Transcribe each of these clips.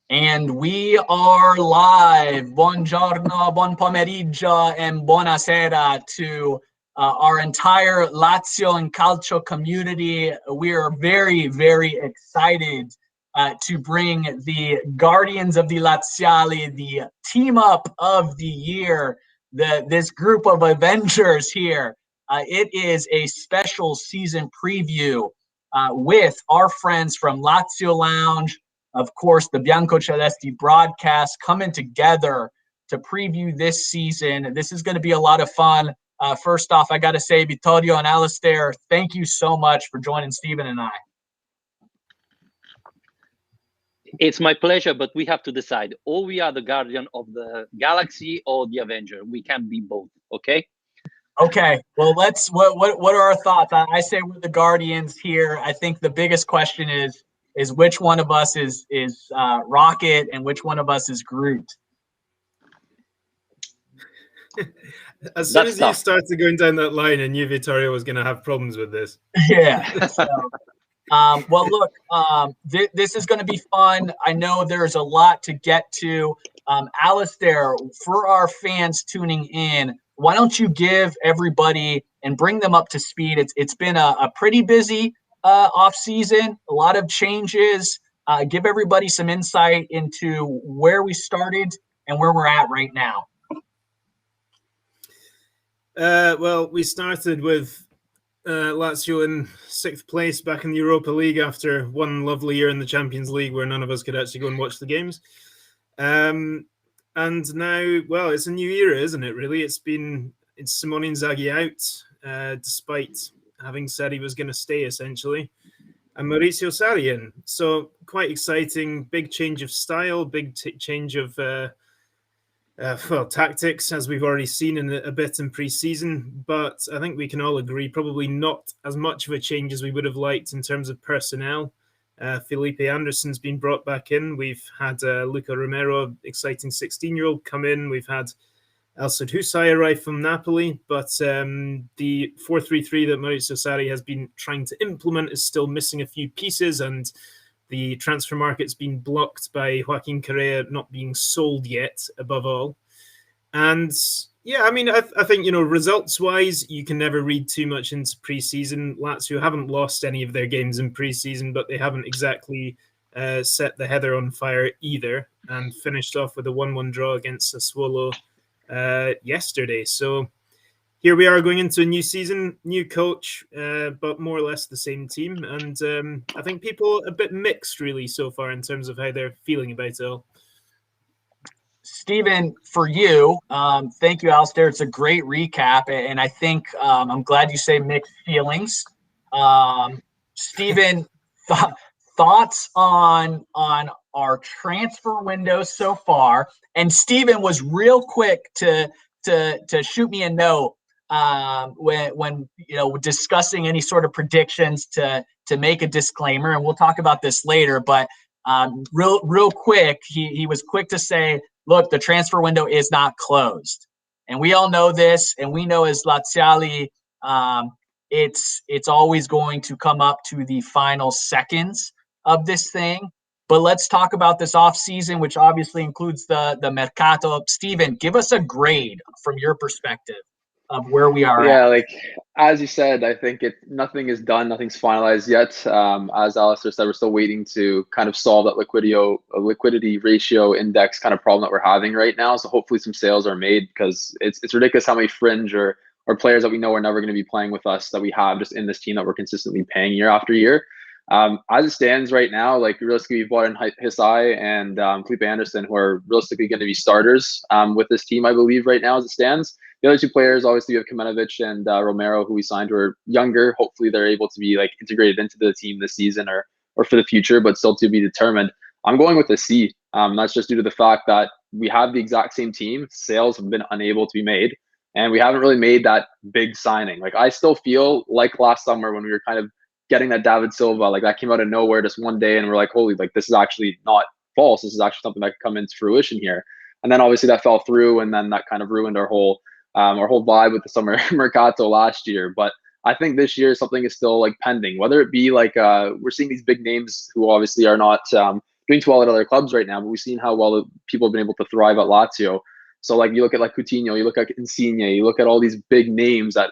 And we are live. Buongiorno, buon pomeriggio, and buonasera to our entire Lazio and Calcio community. We are very, very excited to bring the Guardians of the Laziali, the team up of the year, this group of Avengers here. It is a special season preview with our friends from Lazio Lounge. Of course, the Bianco Celesti broadcast coming together to preview this season. This is going to be a lot of fun. First off, I got to say, Vittorio and Alasdair, thank you so much for joining Steven and I. It's my pleasure, but we have to decide. Or we are the guardian of the galaxy or the Avenger. We can't be both, okay? Okay, well, what are our thoughts? I say we're the Guardians here. I think the biggest question is which one of us is Rocket and which one of us is Groot? As soon as you started going down that line, I knew Vittorio was going to have problems with this. Yeah. So, well, look, this is going to be fun. I know there's a lot to get to. Alasdair, for our fans tuning in, why don't you give everybody and bring them up to speed? It's been a pretty busy off season, a lot of changes. Give everybody some insight into where we started and where we're at right now. Well, we started with Lazio in 6th place back in the Europa League after one lovely year in the Champions League where none of us could actually go and watch the games. And now, well, it's a new era, isn't it, really? It's Simone Inzaghi out, despite having said he was going to stay, essentially, and Maurizio Sarri in. So quite exciting, big change of style, big change of tactics, as we've already seen in a bit in pre-season. But I think we can all agree probably not as much of a change as we would have liked in terms of personnel. Filipe Anderson's been brought back in. We've had Luca Romero, exciting 16-year-old, come in. We've had Elsad Husay arrive from Napoli. But the 4-3-3 that Maurizio Sarri has been trying to implement is still missing a few pieces, and the transfer market's been blocked by Joaquin Correa not being sold yet, above all. And yeah, I mean, I think, results-wise, you can never read too much into pre-season. Lazio haven't lost any of their games in pre-season, but they haven't exactly set the heather on fire either, and finished off with a 1-1 draw against Sassuolo yesterday. So here we are going into a new season, new coach, but more or less the same team. And I think people are a bit mixed, really, so far in terms of how they're feeling about it all. Steven, for you, thank you, Alasdair. It's a great recap, and I think I'm glad you say mixed feelings. Steven, thoughts on our transfer window so far? And Steven was real quick to shoot me a note when discussing any sort of predictions to make a disclaimer, and we'll talk about this later. But real quick, he was quick to say, look, the transfer window is not closed. And we all know this, and we know as Laziali, it's always going to come up to the final seconds of this thing. But let's talk about this offseason, which obviously includes the Mercato. Steven, give us a grade from your perspective of where we are at. Like as you said, I think nothing is done, nothing's finalized yet. As Alasdair said, we're still waiting to kind of solve that liquidity ratio index kind of problem that we're having right now. So hopefully some sales are made, because it's ridiculous how many fringe or players that we know are never going to be playing with us that we have just in this team that we're consistently paying year after year. As it stands right now, like realistically, we've brought in Husay and Filipe Anderson, who are realistically going to be starters with this team, I believe, right now as it stands. The other two players, obviously, we have Kamenevic and Romero, who we signed, who are younger. Hopefully, they're able to be integrated into the team this season or for the future, but still to be determined. I'm going with a C. That's just due to the fact that we have the exact same team. Sales have been unable to be made, and we haven't really made that big signing. I still feel like last summer when we were kind of getting that David Silva, that came out of nowhere just one day, and we're like, holy, this is actually not false. This is actually something that could come into fruition here. And then obviously that fell through, and then that kind of ruined our whole vibe with the summer mercato last year. But I think this year something is still pending, whether it be we're seeing these big names who obviously are not doing too well at other clubs right now, but we've seen how well people have been able to thrive at Lazio. So like you look at like Coutinho, you look at Insigne, you look at all these big names that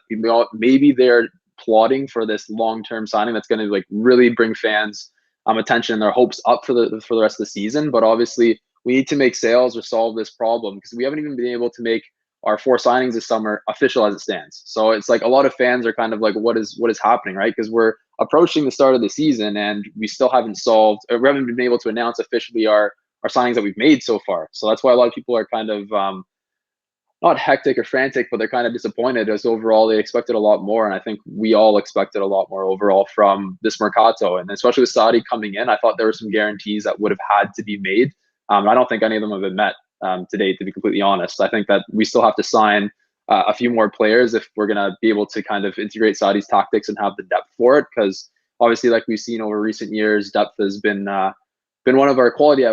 maybe they're plotting for this long-term signing that's going to like really bring fans attention and their hopes up for the rest of the season. But obviously we need to make sales or solve this problem, because we haven't even been able to make our 4 signings this summer official as it stands. So it's like a lot of fans are kind of like, what is happening, right? Because we're approaching the start of the season and we still haven't solved, or we haven't been able to announce officially our signings that we've made so far. So that's why a lot of people are kind of not hectic or frantic, but they're kind of disappointed, as overall they expected a lot more. And I think we all expected a lot more overall from this Mercato. And especially with Sarri coming in, I thought there were some guarantees that would have had to be made. I don't think any of them have been met to date, to be completely honest. I think that we still have to sign a few more players if we're going to be able to kind of integrate Sarri's tactics and have the depth for it. Because obviously, like we've seen over recent years, depth has been one of our quality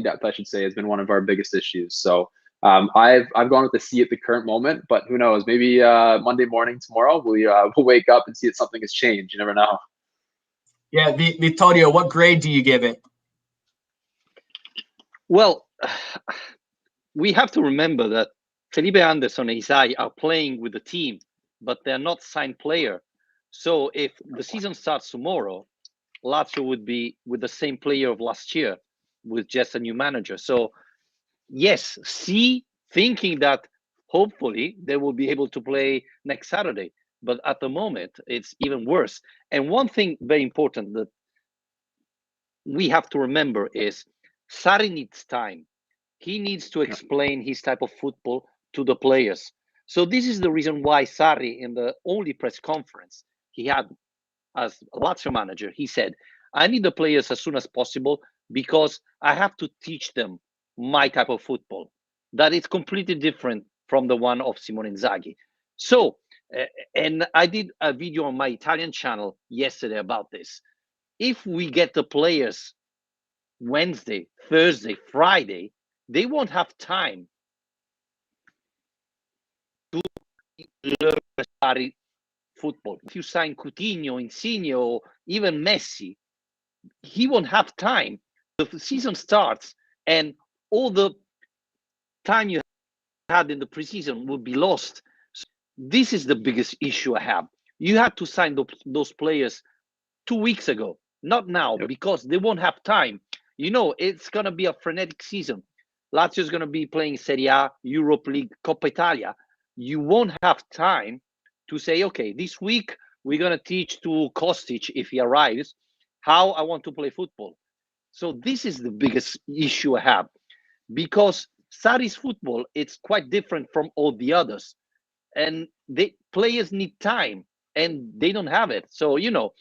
depth, I should say, has been one of our biggest issues. So I've gone with the C at the current moment, but who knows? Maybe Monday morning tomorrow we'll wake up and see that something has changed. You never know. Yeah, Vittorio, what grade do you give it? Well, we have to remember that Filipe Anderson and Isai are playing with the team, but they're not signed player. So if the season starts tomorrow, Lazio would be with the same player of last year with just a new manager. So yes, C, thinking that hopefully they will be able to play next Saturday. But at the moment, it's even worse. And one thing very important that we have to remember is Sarri needs time. He needs to explain his type of football to the players. So this is the reason why Sarri, in the only press conference he had as Lazio manager, he said, I need the players as soon as possible because I have to teach them my type of football. That is completely different from the one of Simone Inzaghi. So, and I did a video on my Italian channel yesterday about this. If we get the players Wednesday, Thursday, Friday, they won't have time to learn football. If you sign Coutinho, Insigne, or even Messi, he won't have time. The season starts and all the time you had in the preseason will be lost. So this is the biggest issue I have. You had to sign those players 2 weeks ago, not now, because they won't have time. You know, it's going to be a frenetic season. Lazio is going to be playing Serie A, Europe League, Coppa Italia. You won't have time to say, okay, this week we're going to teach to Kostic, if he arrives, how I want to play football. So this is the biggest issue I have, because Sarri's football, it's quite different from all the others. And the players need time and they don't have it. So, you know,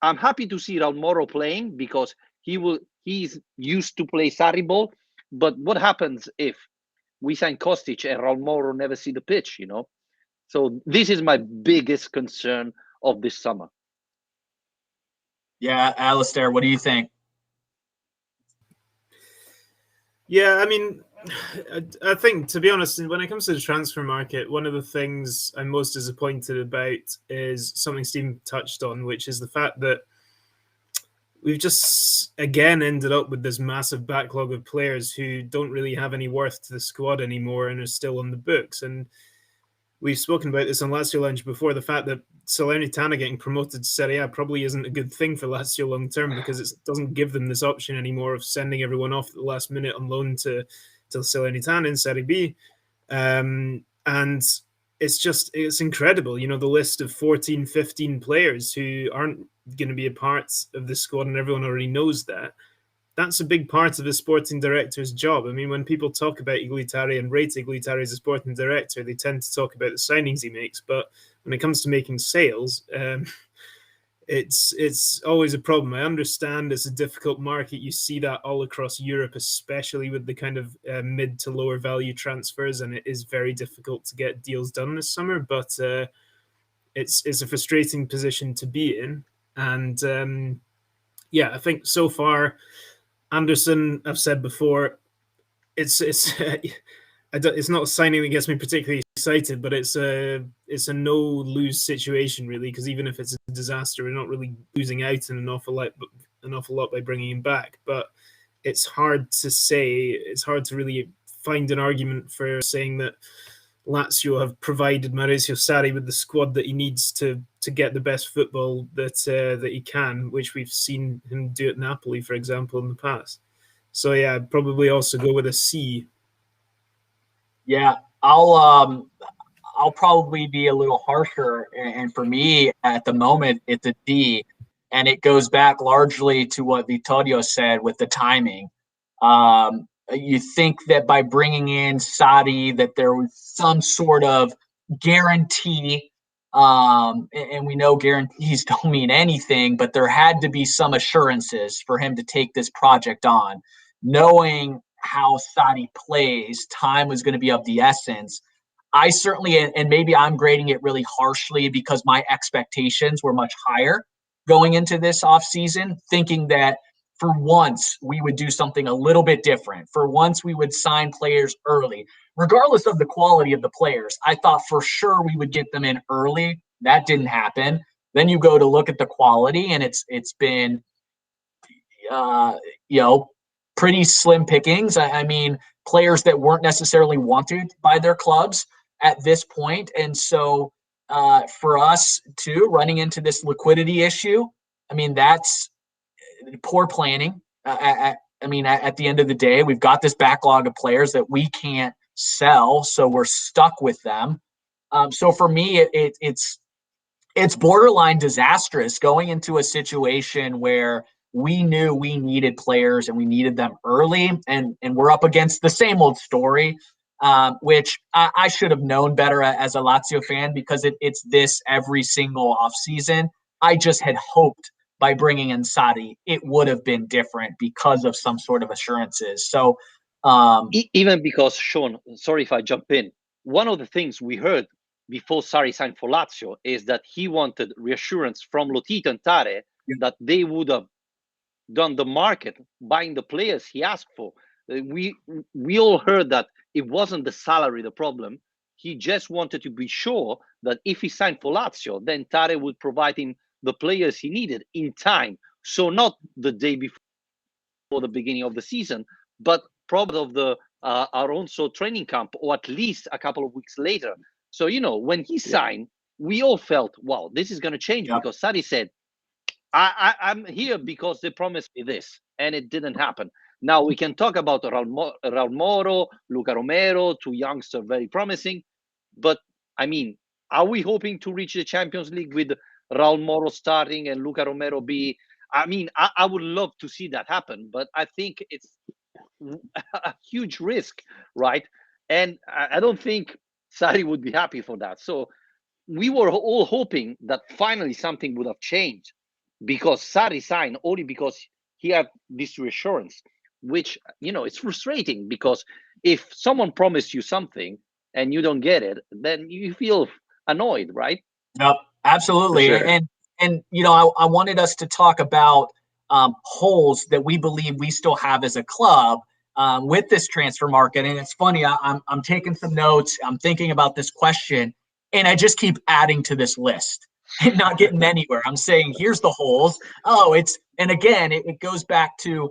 I'm happy to see Raul Moro playing because he's used to play Sarri ball. But what happens if we sign Kostic and Raul Moro never see the pitch, you know? So this is my biggest concern of this summer. Yeah, Alasdair, what do you think? Yeah, I mean, I think, to be honest, when it comes to the transfer market, one of the things I'm most disappointed about is something Steven touched on, which is the fact that we've just, again, ended up with this massive backlog of players who don't really have any worth to the squad anymore and are still on the books. And we've spoken about this on Lazio Lounge before, the fact that Salernitana getting promoted to Serie A probably isn't a good thing for Lazio long term, because it doesn't give them this option anymore of sending everyone off at the last minute on loan to Salernitana in Serie B. And it's incredible, you know, the list of 14, 15 players who aren't going to be a part of the squad, and everyone already knows that. That's a big part of a sporting director's job. I mean, when people talk about Iglitari and rate Iglitari as a sporting director, they tend to talk about the signings he makes. But when it comes to making sales, it's always a problem. I understand it's a difficult market. You see that all across Europe, especially with the kind of mid to lower value transfers, and it is very difficult to get deals done this summer. But it's a frustrating position to be in. And yeah, I think so far, Anderson, I've said before, it's not a signing that gets me particularly excited, but it's a no lose situation really, because even if it's a disaster, we're not really losing out in an awful lot by bringing him back. But it's hard to say. It's hard to really find an argument for saying that Lazio have provided Maurizio Sarri with the squad that he needs to get the best football that he can, which we've seen him do at Napoli, for example, in the past. So yeah, I'd probably also go with a C. Yeah, I'll probably be a little harsher, and for me at the moment it's a D, and it goes back largely to what Vittorio said with the timing. You think that by bringing in Sadi that there was some sort of guarantee, and we know guarantees don't mean anything, but there had to be some assurances for him to take this project on, knowing how Sadi plays. Time was going to be of the essence. I certainly, and maybe I'm grading it really harshly because my expectations were much higher going into this offseason, thinking that for once we would do something a little bit different. For once we would sign players early, regardless of the quality of the players. I thought for sure we would get them in early. That didn't happen. Then you go to look at the quality, and it's been, pretty slim pickings. I mean, players that weren't necessarily wanted by their clubs at this point. And so for us too, running into this liquidity issue, I mean, that's poor planning. At the end of the day, we've got this backlog of players that we can't sell, so we're stuck with them. So for me, it's borderline disastrous going into a situation where we knew we needed players and we needed them early, and we're up against the same old story, which I should have known better as a Lazio fan, because it's this every single offseason. I just had hoped by bringing in Sadi, it would have been different because of some sort of assurances. So even because, Shawn, sorry if I jump in, one of the things we heard before Sarri signed for Lazio is that he wanted reassurance from Lotito and Tare that they would have done the market, buying the players he asked for. We all heard that it wasn't the salary the problem. He just wanted to be sure that if he signed for Lazio, then Tare would provide him the players he needed in time. So not the day before the beginning of the season, but probably of the our own training camp, or at least a couple of weeks later. So, when he signed, we all felt, wow, this is going to change, because Sarri said, I'm here because they promised me this, and it didn't happen. Now we can talk about Raul Moro, Luca Romero, two youngsters, very promising. But I mean, are we hoping to reach the Champions League with Raul Moro starting and Luca Romero be? I mean, I would love to see that happen, but I think it's a huge risk, right? And I don't think Sarri would be happy for that. So we were all hoping that finally something would have changed, because Sarri signed only because he had this reassurance, which, it's frustrating, because if someone promised you something and you don't get it, then you feel annoyed, right? Yep, absolutely. Sure. And I wanted us to talk about holes that we believe we still have as a club with this transfer market. And it's funny, I'm taking some notes, I'm thinking about this question, and I just keep adding to this list and not getting anywhere. I'm saying, here's the holes. And again, it goes back to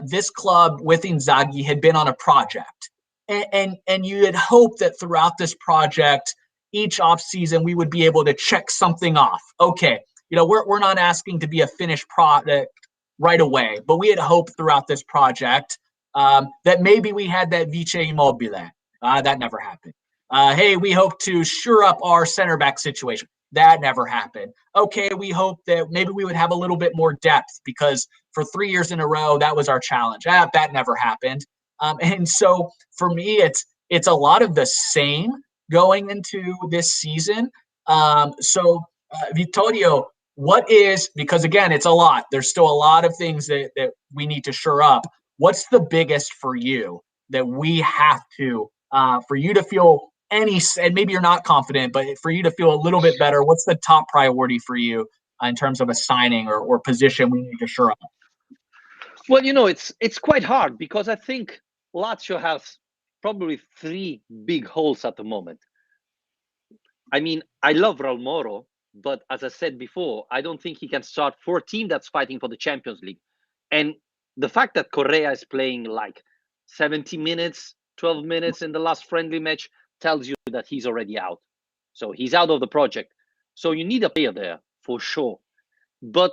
this club with Inzaghi had been on a project. And you had hoped that throughout this project, each offseason, we would be able to check something off. Okay, we're not asking to be a finished product right away, but we had hoped throughout this project that maybe we had that Vice Immobile. That never happened. Hey, we hope to shore up our center back situation. That never happened. Okay, we hope that maybe we would have a little bit more depth, because for 3 years in a row, that was our challenge. That never happened. And so for me, it's a lot of the same going into this season. Vittorio, because again, it's a lot. There's still a lot of things that we need to shore up. What's the biggest for you that we have to, for you to feel and maybe you're not confident, but for you to feel a little bit better, what's the top priority for you in terms of a signing or position we need to shore up? Well, it's quite hard, because I think Lazio has probably 3 big holes at the moment. I mean, I love Raul Moro, but as I said before, I don't think he can start for a team that's fighting for the Champions League. And the fact that Correa is playing like 70 minutes, 12 minutes in the last friendly match tells you that he's already out. So he's out of the project. So you need a player there for sure. But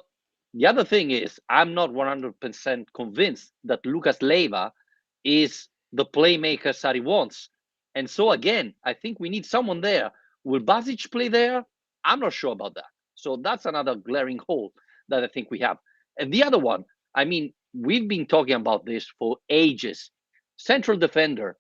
the other thing is, I'm not 100% convinced that Lucas Leiva is the playmaker Sarri wants. And so again, I think we need someone there. Will Basic play there? I'm not sure about that. So that's another glaring hole that I think we have. And the other one, I mean, we've been talking about this for ages. Central defender.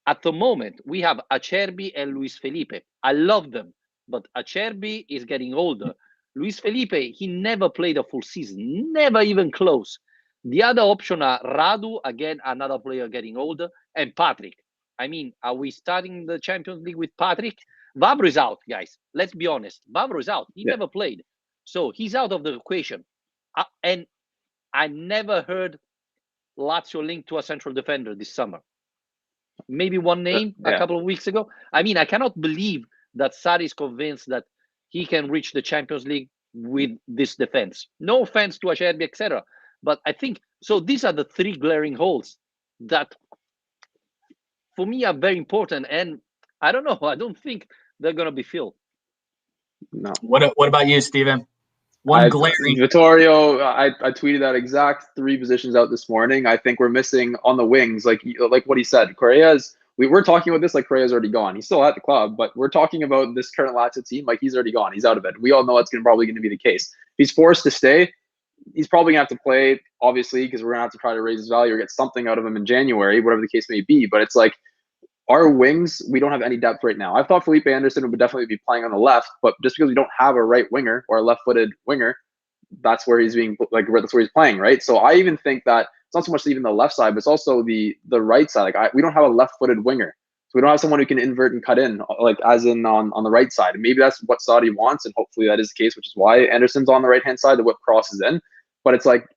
At the moment, we have Acerbi and Luis Felipe. I love them, but Acerbi is getting older. Luis Felipe, he never played a full season, never even close. The other option are Radu, again, another player getting older, and Patrick. I mean, are we starting the Champions League with Patrick? Vavro is out, guys. Let's be honest. Vavro is out. He never played. So he's out of the equation. And I never heard Lazio linked to a central defender this summer. Maybe one name a couple of weeks ago. I mean, I cannot believe that Sarri is convinced that he can reach the Champions League with this defense. No offense to Acerbi, etc. But I think, so these are the three glaring holes that, for me, are very important. And I don't know, I don't think they're going to be filled. No. What about you, Steven? Glaring. Vittorio, I tweeted that exact three positions out this morning. I think we're missing on the wings, like what he said. Correa's, we're talking about this like Correa's already gone. He's still at the club, but we're talking about this current Lazio team like he's already gone. He's out of it. We all know that's probably going to be the case. If he's forced to stay, he's probably going to have to play, obviously, because we're going to have to try to raise his value or get something out of him in January, whatever the case may be. But it's like, our wings, we don't have any depth right now. I thought Filipe Anderson would definitely be playing on the left, but just because we don't have a right winger or a left-footed winger, that's where he's being that's where he's playing, right? So I even think that it's not so much even the left side, but it's also the right side. Like we don't have a left-footed winger, so we don't have someone who can invert and cut in, like as in on the right side. And maybe that's what Sarri wants, and hopefully that is the case, which is why Anderson's on the right-hand side. The whip crosses in, but it's like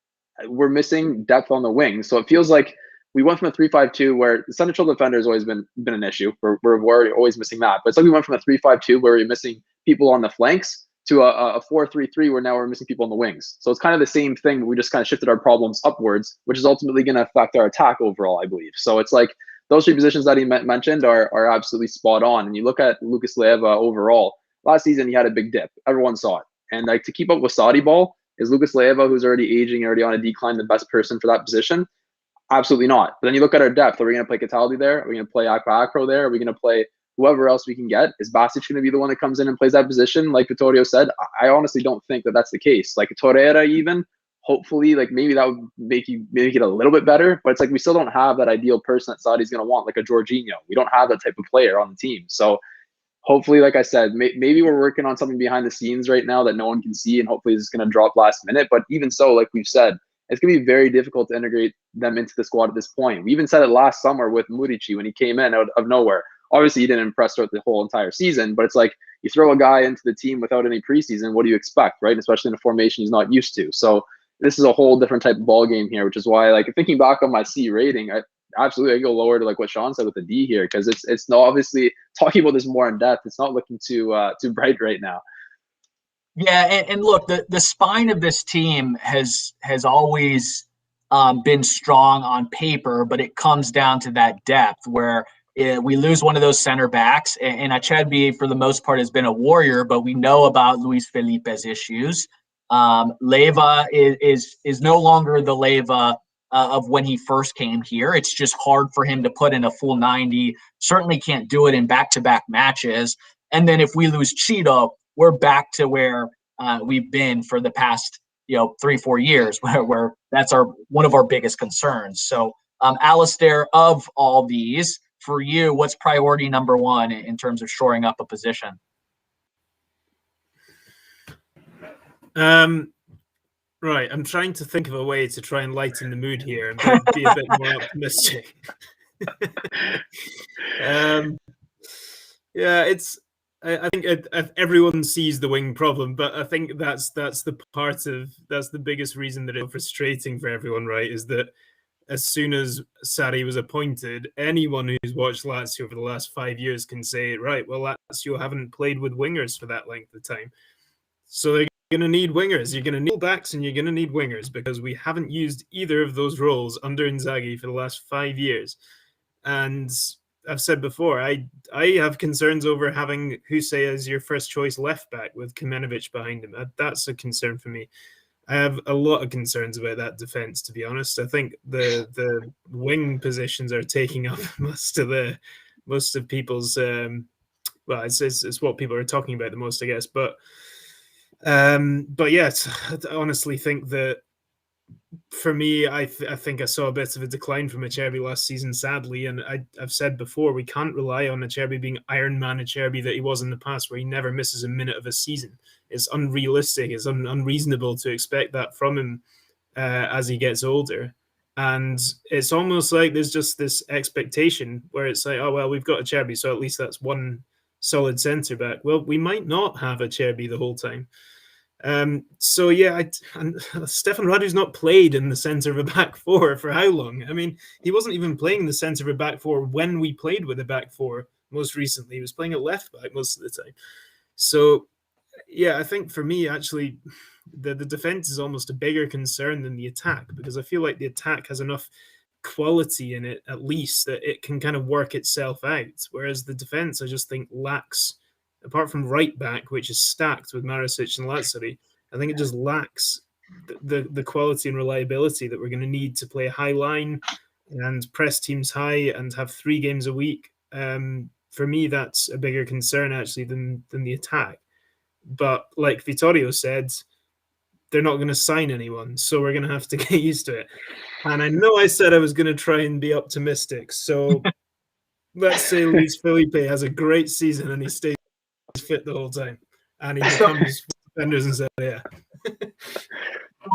we're missing depth on the wings. So it feels like we went from a 3-5-2 where the central defender has always been an issue. We're always missing that. But it's like we went from a 3-5-2 where we're missing people on the flanks to a 4-3-3 where now we're missing people on the wings. So it's kind of the same thing, but we just kind of shifted our problems upwards, which is ultimately going to affect our attack overall, I believe. So it's like those three positions that he mentioned are absolutely spot on. And you look at Lucas Leiva overall, last season he had a big dip. Everyone saw it. And like to keep up with Saudi ball, is Lucas Leiva, who's already aging, already on a decline, the best person for that position? Absolutely not. But then you look at our depth. Are we going to play Cataldi there? Are we going to play Akro there? Are we going to play whoever else we can get? Is Basic going to be the one that comes in and plays that position? Like Vittorio said, I honestly don't think that that's the case. Like Torreira even, hopefully, like maybe that would make it a little bit better. But it's like we still don't have that ideal person that Saudi's going to want, like a Jorginho. We don't have that type of player on the team. So hopefully, like I said, maybe we're working on something behind the scenes right now that no one can see, and hopefully it's going to drop last minute. But even so, like we've said, it's going to be very difficult to integrate them into the squad at this point. We even said it last summer with Murici when he came in out of nowhere. Obviously, he didn't impress throughout the whole entire season, but it's like you throw a guy into the team without any preseason, what do you expect, right? Especially in a formation he's not used to. So this is a whole different type of ball game here, which is why, like, thinking back on my C rating, I go lower to like what Shawn said with the D here, because it's not, obviously talking about this more in depth, it's not looking too bright right now. Yeah, and look, the spine of this team has always been strong on paper, but it comes down to that depth where we lose one of those center backs, and Acerbi for the most part has been a warrior, but we know about Luis Felipe's issues. Leiva is no longer the Leiva of when he first came here. It's just hard for him to put in a full 90. Certainly can't do it in back-to-back matches. And then if we lose Ciro, we're back to where we've been for the past 3-4 years, where that's one of our biggest concerns. So, Alasdair, of all these, for you, what's priority number one in terms of shoring up a position? Right, I'm trying to think of a way to try and lighten the mood here and be a bit more optimistic. Yeah, I think everyone sees the wing problem, but I think that's the biggest reason that it's frustrating for everyone, right? Is that as soon as Sarri was appointed, anyone who's watched Lazio for the last 5 years can say, right, well, Lazio haven't played with wingers for that length of time. So they're going to need wingers. You're going to need backs and you're going to need wingers because we haven't used either of those roles under Inzaghi for the last 5 years. And I've said before, I have concerns over having Husey as your first choice left back with Kmenovic behind him. That's a concern for me. I have a lot of concerns about that defense, to be honest. I think the wing positions are taking up most of people's well, it's what people are talking about the most, I guess. But yes, I honestly think that for me, I think I saw a bit of a decline from Acerbi last season, sadly. And I've said before, we can't rely on Acerbi being Iron Man Acerbi that he was in the past, where he never misses a minute of a season. It's unrealistic. It's unreasonable to expect that from him as he gets older. And it's almost like there's just this expectation where it's like, oh, well, we've got Acerbi, so at least that's one solid centre back. Well, we might not have Acerbi the whole time. So yeah, Stefan Radu's not played in the centre of a back four for how long? I mean, he wasn't even playing the centre of a back four when we played with a back four most recently. He was playing at left back most of the time. So yeah, I think for me, actually, the defence is almost a bigger concern than the attack, because I feel like the attack has enough quality in it, at least, that it can kind of work itself out. Whereas the defence, I just think, lacks, apart from right back, which is stacked with Maricic and Lazzari, I think it just lacks the quality and reliability that we're going to need to play high line and press teams high and have 3 games a week. For me, that's a bigger concern, actually, than the attack. But like Vittorio said, they're not going to sign anyone, so we're going to have to get used to it. And I know I said I was going to try and be optimistic, so let's say Luis Felipe has a great season and he stays fit the whole time, and he becomes Anderson said, yeah.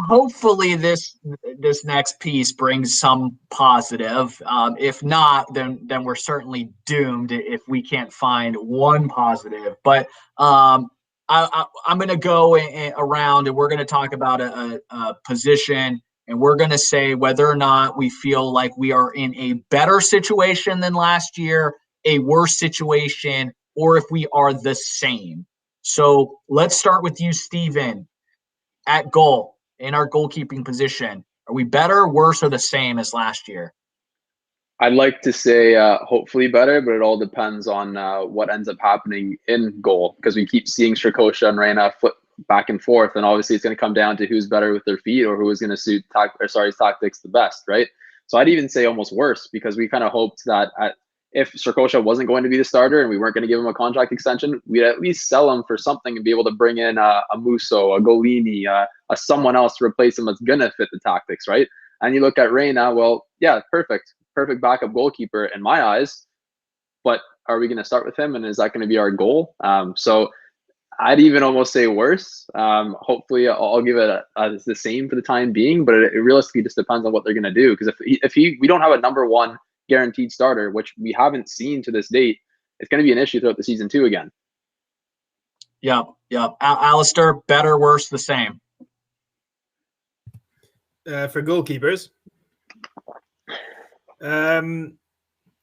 Hopefully this next piece brings some positive. If not, then we're certainly doomed if we can't find one positive. But I'm going to go around and we're going to talk about a position, and we're going to say whether or not we feel like we are in a better situation than last year, a worse situation, or if we are the same. So let's start with you, Steven. At goal, in our goalkeeping position, are we better, worse, or the same as last year? I'd like to say hopefully better, but it all depends on what ends up happening in goal, because we keep seeing Strakosha and Reina flip back and forth, and obviously it's going to come down to who's better with their feet or who is going to suit tactics the best, right? So I'd even say almost worse, because we kind of hoped that if Strakosha wasn't going to be the starter and we weren't going to give him a contract extension, we'd at least sell him for something and be able to bring in a Musso, a Golini, a someone else to replace him that's going to fit the tactics, right? And you look at Reina, well, yeah, perfect backup goalkeeper in my eyes, but are we going to start with him, and is that going to be our goal? So I'd even almost say worse. Hopefully I'll give it the same for the time being, but it realistically just depends on what they're going to do, because if we don't have a number one guaranteed starter, which we haven't seen to this date, it's going to be an issue throughout the season too again. Yep. Alasdair, better, worse, the same? For goalkeepers,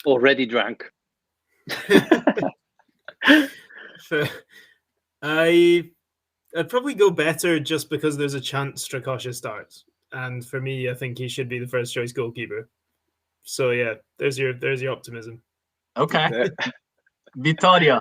already drank. I'd probably go better, just because there's a chance Strakosha starts, and for me, I think he should be the first choice goalkeeper. So yeah, there's your optimism. Okay. Vittorio.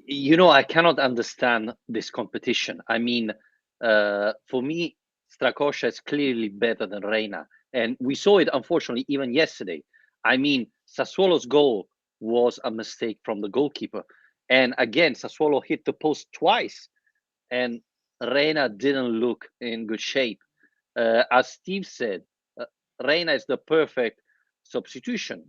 I cannot understand this competition. I mean, for me, Strakosha is clearly better than Reina. And we saw it, unfortunately, even yesterday. I mean, Sassuolo's goal was a mistake from the goalkeeper. And again, Sassuolo hit the post twice, and Reina didn't look in good shape. As Steve said, Reina is the perfect substitution.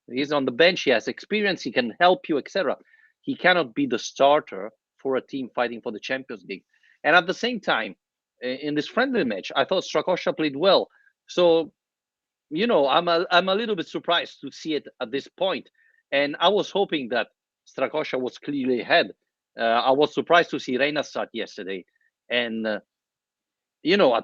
He's on the bench, he has experience, he can help you, etc. He cannot be the starter for a team fighting for the Champions League. And at the same time, in this friendly match, I thought Strakosha played well. So, I'm a little bit surprised to see it at this point. And I was hoping that Strakosha was clearly ahead. I was surprised to see Reina start yesterday. And at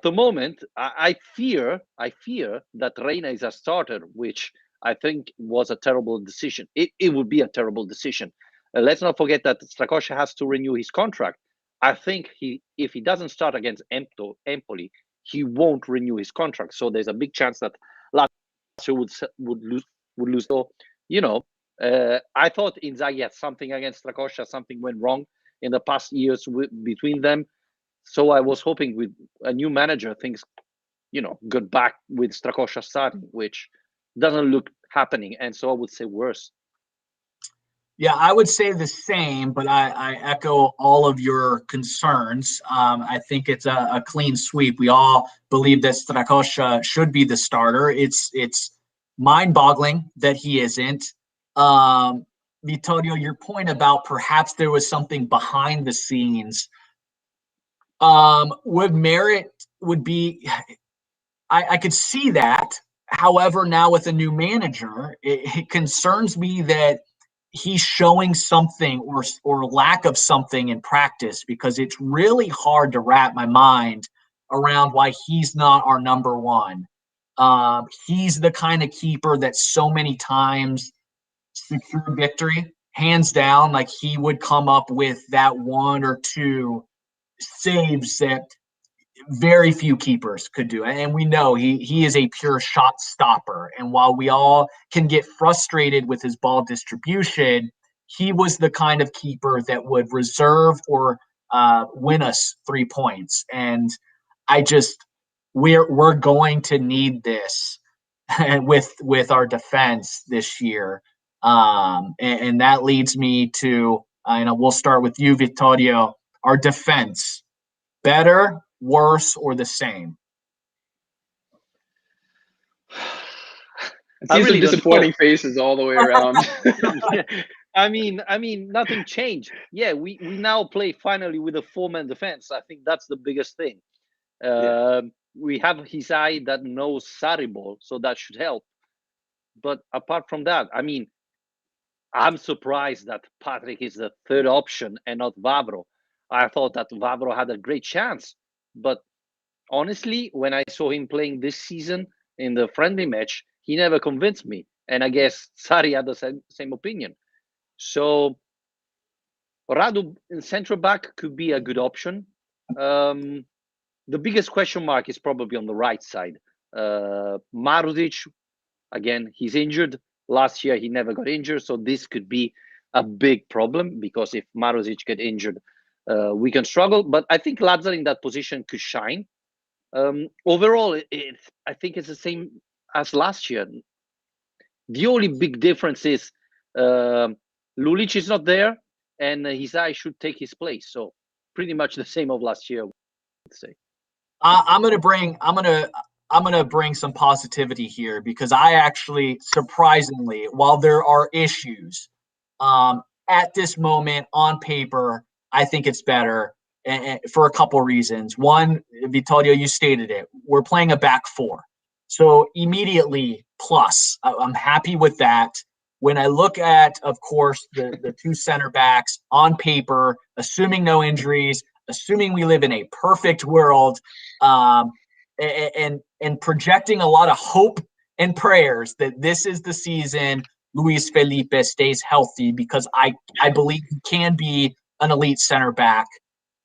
the moment, I fear that Reina is a starter, which I think was a terrible decision. It would be a terrible decision. Let's not forget that Strakosha has to renew his contract I think if he doesn't start against Empoli, he won't renew his contract. So there's a big chance that Lazio would lose. So, I thought Inzaghi had something against Strakosha, something went wrong in the past years between them. So I was hoping with a new manager, things, got back with Strakosha starting, which doesn't look happening. And so I would say worse. Yeah, I would say the same, but I echo all of your concerns. I think it's a clean sweep. We all believe that Strakosha should be the starter. It's mind-boggling that he isn't. Vittorio, your point about perhaps there was something behind the scenes would be, I could see that. However, now with a new manager, it concerns me that he's showing something or lack of something in practice, because it's really hard to wrap my mind around why he's not our number one. He's the kind of keeper that so many times secured victory, hands down. Like, he would come up with that one or two saves that very few keepers could do. And we know he is a pure shot stopper. And while we all can get frustrated with his ball distribution, he was the kind of keeper that would reserve or win us 3 points. And we're going to need this with our defense this year. And that leads me to, we'll start with you, Vittorio. Our defense, better, worse, or the same? I see some disappointing faces all the way around. I mean, nothing changed. Yeah, we now play finally with a 4-man defense. I think that's the biggest thing. We have Hisai that knows Sarri ball, so that should help. But apart from that, I mean, I'm surprised that Patrick is the third option and not Vavro. I thought that Vavro had a great chance. But honestly, when I saw him playing this season in the friendly match, he never convinced me. And I guess Sarri had the same opinion. So Radu in central back could be a good option. The biggest question mark is probably on the right side. Maruzic, again, he's injured. Last year, he never got injured. So this could be a big problem, because if Maruzic get injured, we can struggle. But I think Lazar in that position could shine. Overall, I think it's the same as last year. The only big difference is Lulic is not there, and Hisai should take his place. So pretty much the same of last year, I would say. I'm gonna bring some positivity here, because I actually, surprisingly, while there are issues, at this moment on paper, I think it's better, and for a couple of reasons. One, Vittorio, you stated it. We're playing a back four. So immediately plus, I'm happy with that. When I look at, of course, the two center backs on paper, assuming no injuries, assuming we live in a perfect world, and projecting a lot of hope and prayers that this is the season Luis Filipe stays healthy, because I believe he can be an elite center back.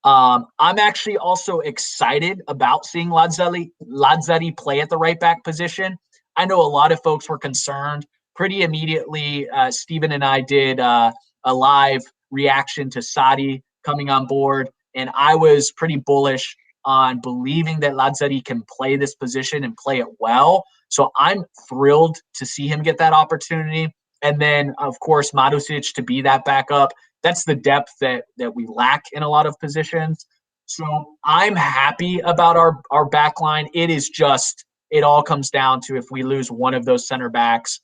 I'm actually also excited about seeing Lazzari play at the right back position. I know a lot of folks were concerned. Pretty immediately, Steven and I did a live reaction to Sarri coming on board, and I was pretty bullish on believing that Lazzari can play this position and play it well. So I'm thrilled to see him get that opportunity. And then, of course, Marusic to be that backup. That's the depth that we lack in a lot of positions. So I'm happy about our back line. It all comes down to, if we lose one of those center backs,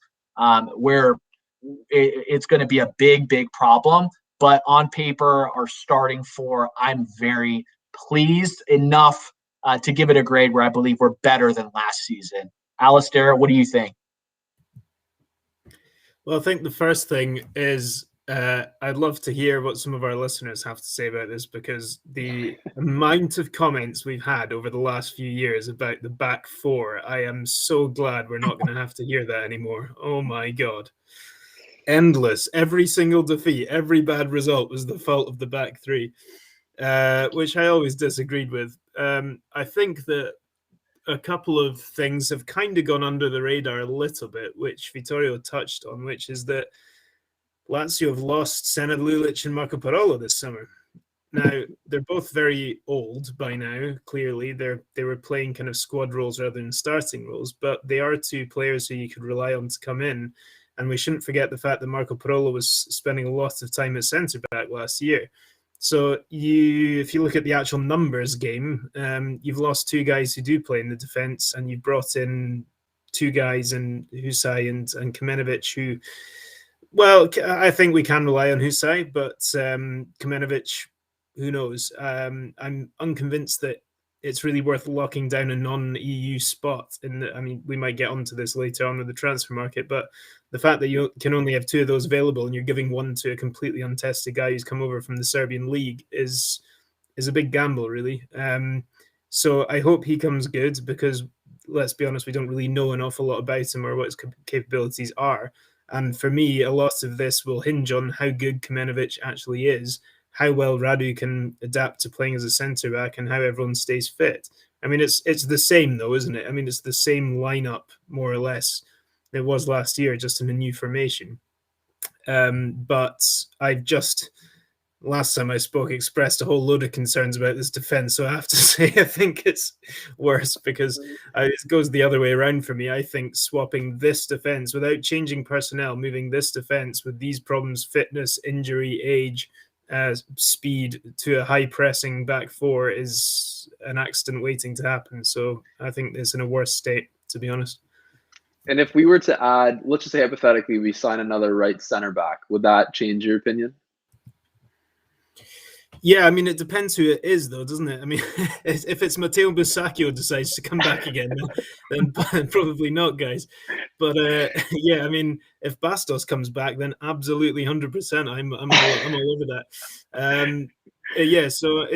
where it's going to be a big, big problem. But on paper, our starting four, I'm very pleased enough to give it a grade where I believe we're better than last season. Alasdair, what do you think? Well, I think the first thing is I'd love to hear what some of our listeners have to say about this, because the amount of comments we've had over the last few years about the back four, I am so glad we're not going to have to hear that anymore. Oh my God. Endless. Every single defeat, every bad result was the fault of the back three. which I always disagreed with. I think that a couple of things have kind of gone under the radar a little bit, which Vittorio touched on, which is that Lazio have lost Senad Lulic and Marco Parolo this summer. Now, they're both very old by now, clearly. They were playing kind of squad roles rather than starting roles, but they are two players who you could rely on to come in. And we shouldn't forget the fact that Marco Parolo was spending a lot of time at centre-back last year. So if you look at the actual numbers game, you've lost two guys who do play in the defence, and you've brought in two guys in Husay and Kamenevic who, well, I think we can rely on Husay, but Kamenevic, who knows? I'm unconvinced that it's really worth locking down a non-EU spot. We might get onto this later on with the transfer market, but the fact that you can only have two of those available and you're giving one to a completely untested guy who's come over from the Serbian league is a big gamble, really. So I hope he comes good, because let's be honest, we don't really know an awful lot about him or what his capabilities are. And for me, a lot of this will hinge on how good Kamenevic actually is, how well Radu can adapt to playing as a centre-back, and how everyone stays fit. I mean, it's the same, though, isn't it? I mean, it's the same lineup, more or less, it was last year, just in a new formation. But I've just, last time I spoke, expressed a whole load of concerns about this defence. So I have to say, I think it's worse, because it goes the other way around for me. I think swapping this defence without changing personnel, moving this defence with these problems, fitness, injury, age, speed, to a high pressing back four is an accident waiting to happen. So I think it's in a worse state, to be honest. And if we were to add, let's just say hypothetically, we sign another right center back, would that change your opinion? Yeah, I mean, it depends who it is, though, doesn't it? I mean, if it's Matteo Busacchio decides to come back again, then probably not, guys. But yeah, I mean, if Bastos comes back, then absolutely 100%. I'm all over that. Yeah, so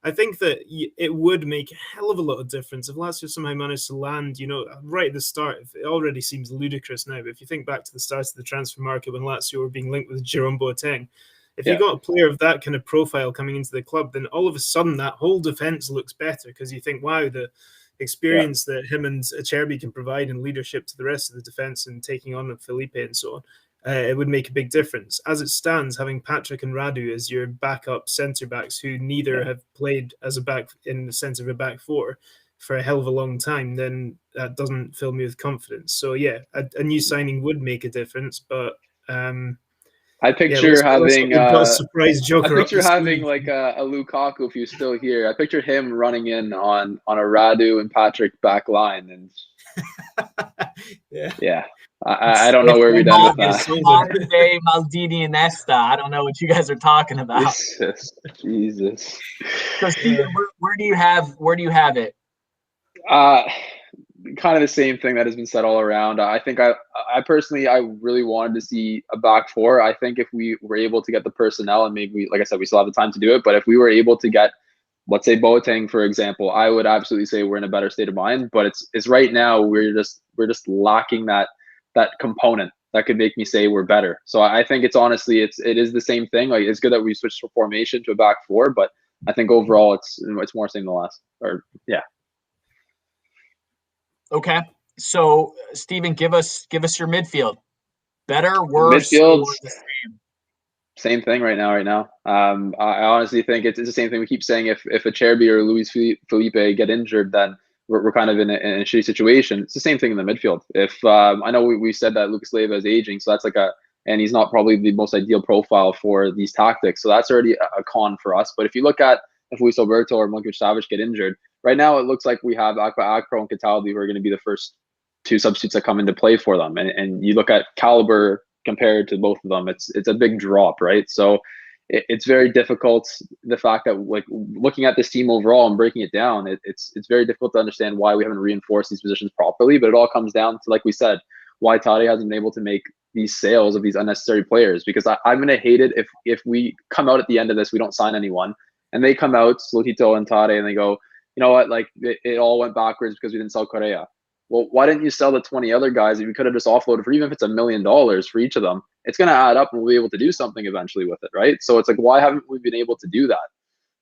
I think that it would make a hell of a lot of difference if Lazio somehow managed to land, right at the start. It already seems ludicrous now, but if you think back to the start of the transfer market when Lazio were being linked with Jerome Boateng, if you got a player of that kind of profile coming into the club, then all of a sudden that whole defence looks better, because you think, wow, the experience that him and Acerbi can provide in leadership to the rest of the defence and taking on Filipe and so on, it would make a big difference. As it stands, having Patrick and Radu as your backup centre-backs, who neither have played as a back in the centre of a back four for a hell of a long time, then that doesn't fill me with confidence. So yeah, a new signing would make a difference, but I picture having like a Lukaku, if he was still here. I picture him running in on a Radu and Patrick back line, and I don't know where we'd end with that. Modern day Maldini and Nesta. I don't know what you guys are talking about. Jesus. So Steven, where do you have it? Kind of the same thing that has been said all around. I think I personally, I really wanted to see a back four. I think if we were able to get the personnel, and maybe, like I said, we still have the time to do it, but if we were able to get, let's say, Boateng, for example, I would absolutely say we're in a better state of mind. But it's right now we're just lacking that component that could make me say we're better. So I think it is the same thing. Like, it's good that we switched from formation to a back four, but I think overall it's more same than last. Okay, so Steven, give us your midfield. Better, worse, midfield, or the same thing right now. I honestly think it's the same thing. We keep saying if Acerbi or Luis Felipe get injured, then we're kind of in a shitty situation. It's the same thing in the midfield. If I know we said that Lucas Leiva is aging, so that's and he's not probably the most ideal profile for these tactics. So that's already a con for us. But if you look at if Luis Alberto or Milinkovic-Savic get injured, right now it looks like we have Akpro and Cataldi who are going to be the first two substitutes that come into play for them. And you look at caliber compared to both of them, it's a big drop, right? So it's very difficult. The fact that, like, looking at this team overall and breaking it down, it's very difficult to understand why we haven't reinforced these positions properly. But it all comes down to, like we said, why Tade hasn't been able to make these sales of these unnecessary players. Because I'm going to hate it if we come out at the end of this, we don't sign anyone, and they come out, Slotito and Tade, and they go, you know what, like it all went backwards because we didn't sell Correa. Well, why didn't you sell the 20 other guys that we could have just offloaded for, even if it's $1 million for each of them? It's going to add up and we'll be able to do something eventually with it, right? So it's like, why haven't we been able to do that?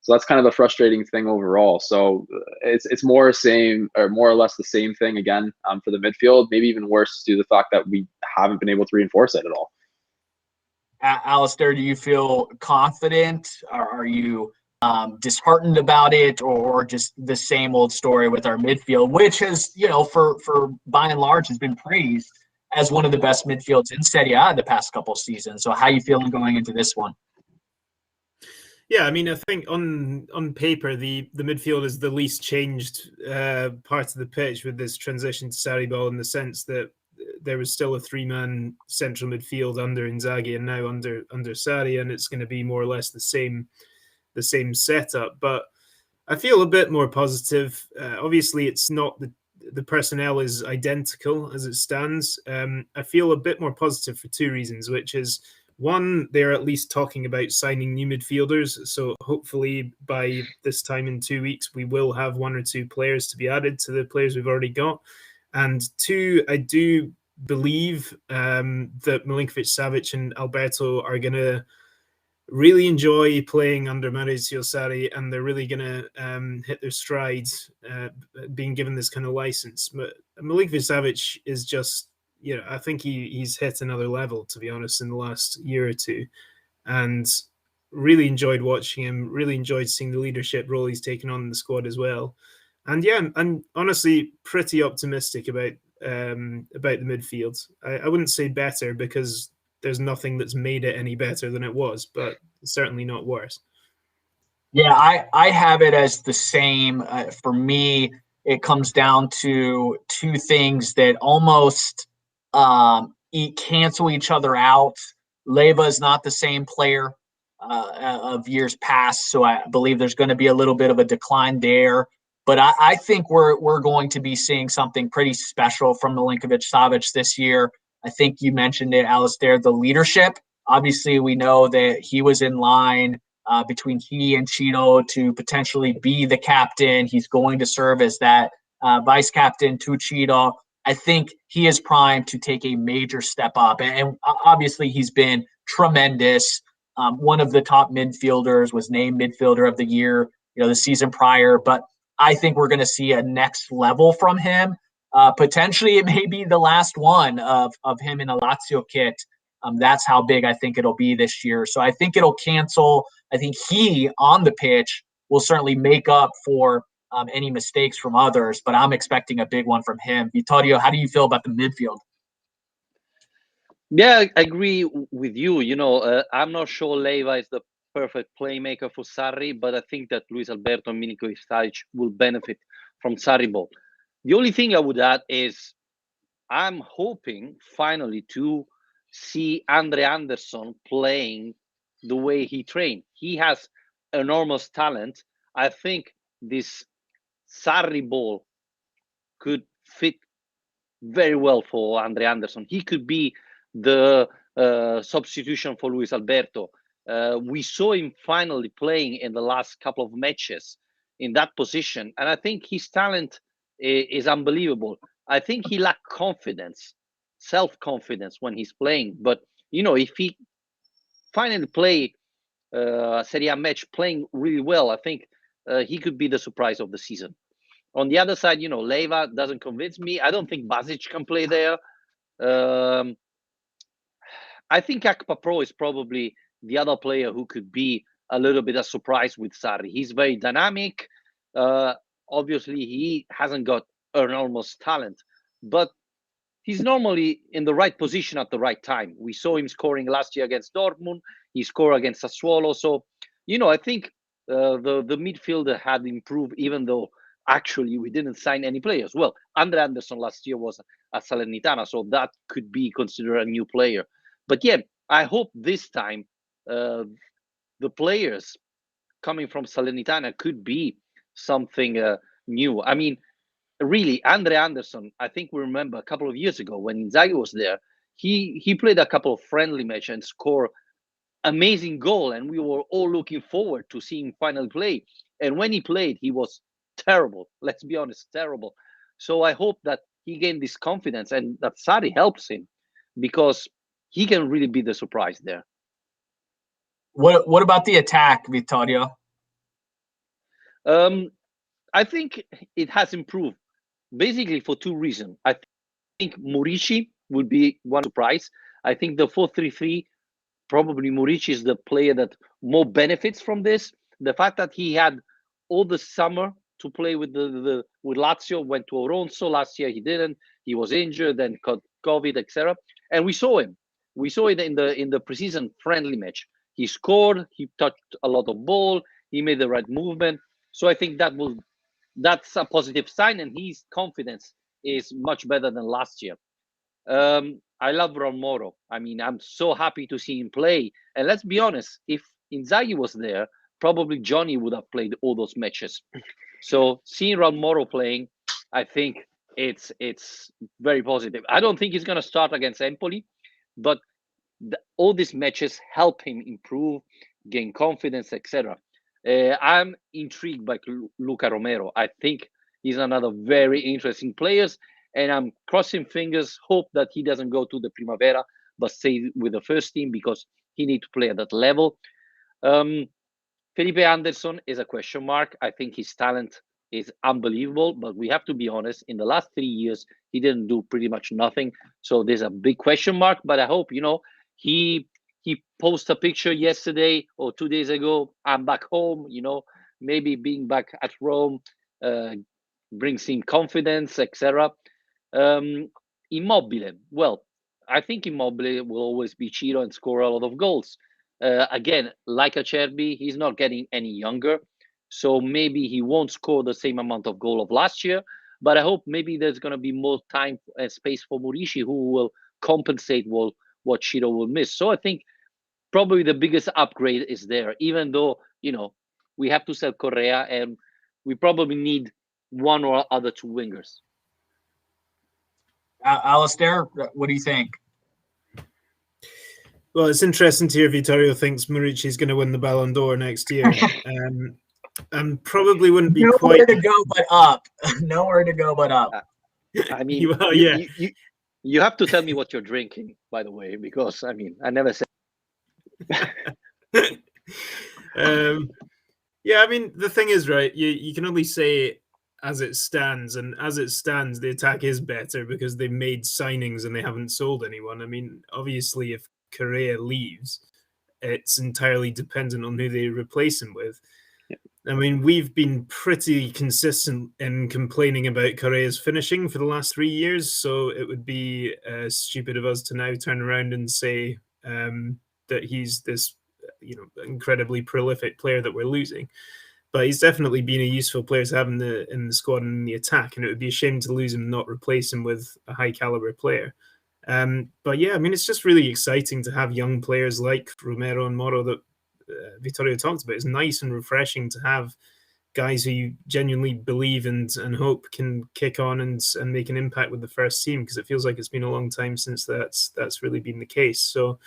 So that's kind of a frustrating thing overall. So it's more or less the same thing again for the midfield. Maybe even worse due to the fact that we haven't been able to reinforce it at all. Alasdair, do you feel confident? Are you disheartened about it, or just the same old story with our midfield, which has, for by and large has been praised as one of the best midfields in Serie A the past couple of seasons? So how are you feeling going into this one? Yeah, I mean, I think on paper, the midfield is the least changed part of the pitch with this transition to Sarri ball, in the sense that there was still a 3-man central midfield under Inzaghi and now under Sarri, and it's going to be more or less the same setup. But I feel a bit more positive. Obviously, it's not the personnel is identical as it stands. I feel a bit more positive for two reasons, which is, one, they're at least talking about signing new midfielders. So hopefully by this time in 2 weeks, we will have one or two players to be added to the players we've already got. And two, I do believe that Milinkovic-Savic and Alberto are going to really enjoy playing under Maurizio Sarri, and they're really going to hit their strides being given this kind of license. But Milinkovic-Savic is just, I think he's hit another level, to be honest, in the last year or two, and really enjoyed watching him, really enjoyed seeing the leadership role he's taken on in the squad as well. And yeah, I'm honestly pretty optimistic about the midfield. I wouldn't say better, because there's nothing that's made it any better than it was, but certainly not worse. Yeah, I have it as the same. For me, it comes down to two things that almost cancel each other out. Leva is not the same player of years past, so I believe there's going to be a little bit of a decline there. But I think we're going to be seeing something pretty special from Milinkovic-Savic this year. I think you mentioned it, Alasdair, the leadership. Obviously, we know that he was in line between he and Ciro to potentially be the captain. He's going to serve as that vice captain to Ciro. I think he is primed to take a major step up. And obviously, he's been tremendous. One of the top midfielders, was named midfielder of the year, the season prior. But I think we're going to see a next level from him. Potentially, it may be the last one of him in a Lazio kit. That's how big I think it'll be this year. So I think it'll cancel. I think he, on the pitch, will certainly make up for any mistakes from others, but I'm expecting a big one from him. Vittorio, how do you feel about the midfield? Yeah, I agree with you. I'm not sure Leva is the perfect playmaker for Sarri, but I think that Luis Alberto and Milinkovic-Savic will benefit from Sarri ball. The only thing I would add is I'm hoping finally to see Andre Anderson playing the way he trained. He has enormous talent. I think this Sarri ball could fit very well for Andre Anderson. He could be the substitution for Luis Alberto. We saw him finally playing in the last couple of matches in that position, and I think his talent is unbelievable. I think he lacked confidence, self-confidence when he's playing. But if he finally play a Serie A match playing really well, I think he could be the surprise of the season. On the other side, Leva doesn't convince me. I don't think Basic can play there. I think Akpa Pro is probably the other player who could be a little bit of surprise with Sarri. He's very dynamic. Obviously, he hasn't got enormous talent, but he's normally in the right position at the right time. We saw him scoring last year against Dortmund. He scored against Sassuolo. So, I think the midfielder had improved, even though actually we didn't sign any players. Well, Andre Anderson last year was at Salernitana, so that could be considered a new player. But yeah, I hope this time the players coming from Salernitana could be something new. I mean, really, Andre Anderson, I think we remember a couple of years ago when Inzaghi was there, he played a couple of friendly matches and scored amazing goal, and we were all looking forward to seeing him finally play. And when he played, he was terrible. Let's be honest, terrible. So I hope that he gained this confidence and that Sarri helps him, because he can really be the surprise there. What about the attack, Vittorio? I think it has improved basically for two reasons. I think Murici would be one surprise. I think the 4-3-3, probably Murici is the player that more benefits from this. The fact that he had all the summer to play with with Lazio, went to Oronzo last year, he didn't. He was injured, then got COVID, etc. And we saw him. We saw it in the preseason friendly match. He scored. He touched a lot of ball. He made the right movement. So I think that's a positive sign, and his confidence is much better than last year. I love Moro. I mean, I'm so happy to see him play. And let's be honest, if Inzaghi was there, probably Johnny would have played all those matches. So seeing Moro playing, I think it's very positive. I don't think he's going to start against Empoli, but all these matches help him improve, gain confidence, etc. I'm intrigued by Luca Romero. I think he's another very interesting player, and I'm crossing fingers, hope that he doesn't go to the Primavera, but stay with the first team because he needs to play at that level. Filipe Anderson is a question mark. I think his talent is unbelievable, but we have to be honest, in the last 3 years, he didn't do pretty much nothing. So there's a big question mark, but I hope, he posted a picture yesterday or 2 days ago. I'm back home, maybe being back at Rome brings him confidence, etc. Immobile. Well, I think Immobile will always be Ciro and score a lot of goals. Again, like Acerbi, he's not getting any younger. So maybe he won't score the same amount of goal of last year. But I hope maybe there's going to be more time and space for Murici, who will compensate what Ciro will miss. So I think probably the biggest upgrade is there, even though, we have to sell Correa and we probably need one or other two wingers. Alasdair, what do you think? Well, it's interesting to hear Vittorio thinks Murici is going to win the Ballon d'Or next year. And probably wouldn't be Nowhere to go but up. Nowhere to go but up. I mean, you have to tell me what you're drinking, by the way, because I never said. Yeah, I mean, the thing is, right, you can only say as it stands, and as it stands, the attack is better because they made signings and they haven't sold anyone. I mean, obviously, if Correa leaves, it's entirely dependent on who they replace him with. I mean, we've been pretty consistent in complaining about Correa's finishing for the last 3 years, so it would be stupid of us to now turn around and say that he's this, incredibly prolific player that we're losing. But he's definitely been a useful player to have in the squad and in the attack, and it would be a shame to lose him and not replace him with a high caliber player. But yeah, I mean, it's just really exciting to have young players like Romero and Moro that Vittorio talked about. It's nice and refreshing to have guys who you genuinely believe and hope can kick on and make an impact with the first team, because it feels like it's been a long time since that's really been the case. So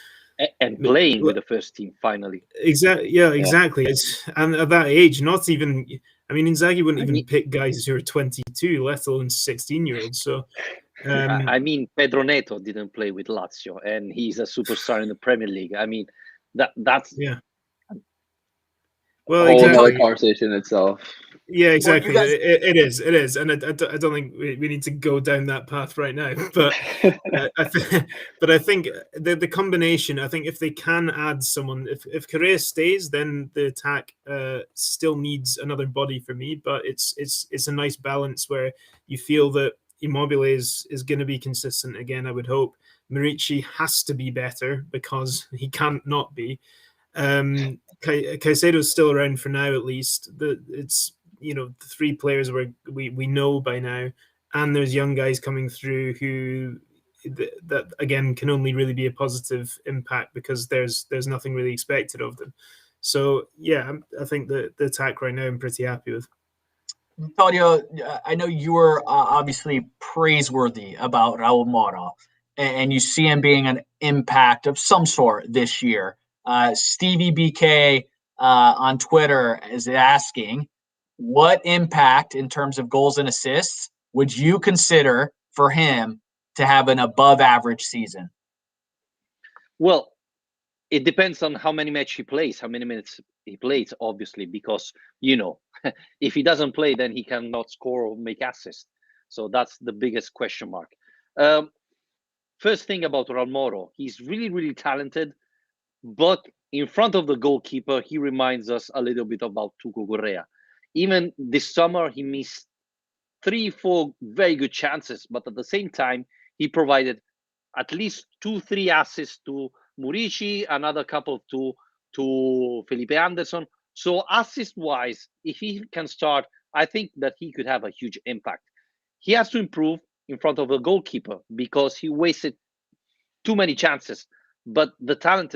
and playing with the first team finally. Exactly. Yeah, exactly. And at that age, not even. I mean, Inzaghi wouldn't even pick guys who are 22, let alone 16-year-olds. So. Pedro Neto didn't play with Lazio, and he's a superstar in the Premier League. I mean, that's yeah. Well, exactly. Another conversation itself. Yeah, exactly. Well, it is, and I don't think we need to go down that path right now. But I think the combination. I think if they can add someone, if Correa stays, then the attack still needs another body for me. But it's a nice balance where you feel that Immobile is going to be consistent again. I would hope Murici has to be better because he can't not be. Caicedo's still around for now, at least. It's the three players we know by now, and there's young guys coming through who that again can only really be a positive impact because there's nothing really expected of them. So yeah, I think the attack right now I'm pretty happy with. Vittorio, I know you were obviously praiseworthy about Raul Moro, and you see him being an impact of some sort this year. Stevie BK on Twitter is asking, what impact in terms of goals and assists would you consider for him to have an above average season? Well, it depends on how many matches he plays, how many minutes he plays, obviously, because, if he doesn't play, then he cannot score or make assists. So that's the biggest question mark. First thing about Ramoro, he's really, really talented, but in front of the goalkeeper, he reminds us a little bit about Tuco Correa. Even this summer, he missed 3-4 very good chances, but at the same time, he provided at least 2-3 assists to Murici, another couple to Filipe Anderson. So assist-wise, if he can start, I think that he could have a huge impact. He has to improve in front of the goalkeeper because he wasted too many chances. But the talent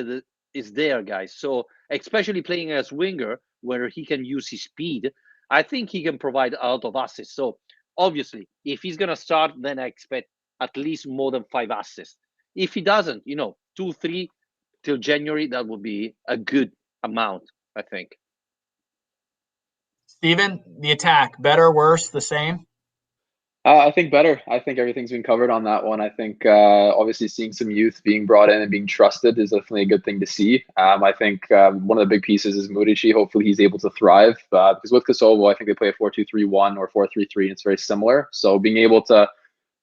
is there, guys. So especially playing as winger, where he can use his speed, I think he can provide a lot of assists. So obviously, if he's going to start, then I expect at least more than 5 assists. If he doesn't, 2, 3 till January, that would be a good amount, I think. Steven, the attack, better, worse, the same? I think better. I think everything's been covered on that one. I think obviously seeing some youth being brought in and being trusted is definitely a good thing to see. I think one of the big pieces is Murici. Hopefully he's able to thrive because with Kosovo, I think they play a 4-2-3-1 or 4-3-3, and it's very similar. So being able to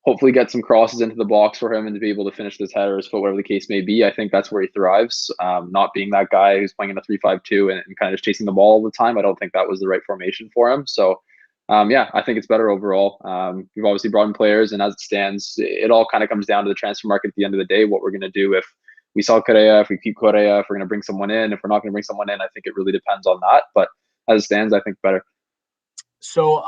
hopefully get some crosses into the box for him and to be able to finish his header, his foot, whatever the case may be, I think that's where he thrives. Not being that guy who's playing in a 3-5-2 and kind of just chasing the ball all the time. I don't think that was the right formation for him. So yeah, I think it's better overall. We've obviously brought in players, and as it stands, it all kind of comes down to the transfer market at the end of the day, what we're going to do if we sell Correa, if we keep Correa, if we're going to bring someone in, if we're not going to bring someone in. I think it really depends on that. But as it stands, I think better. So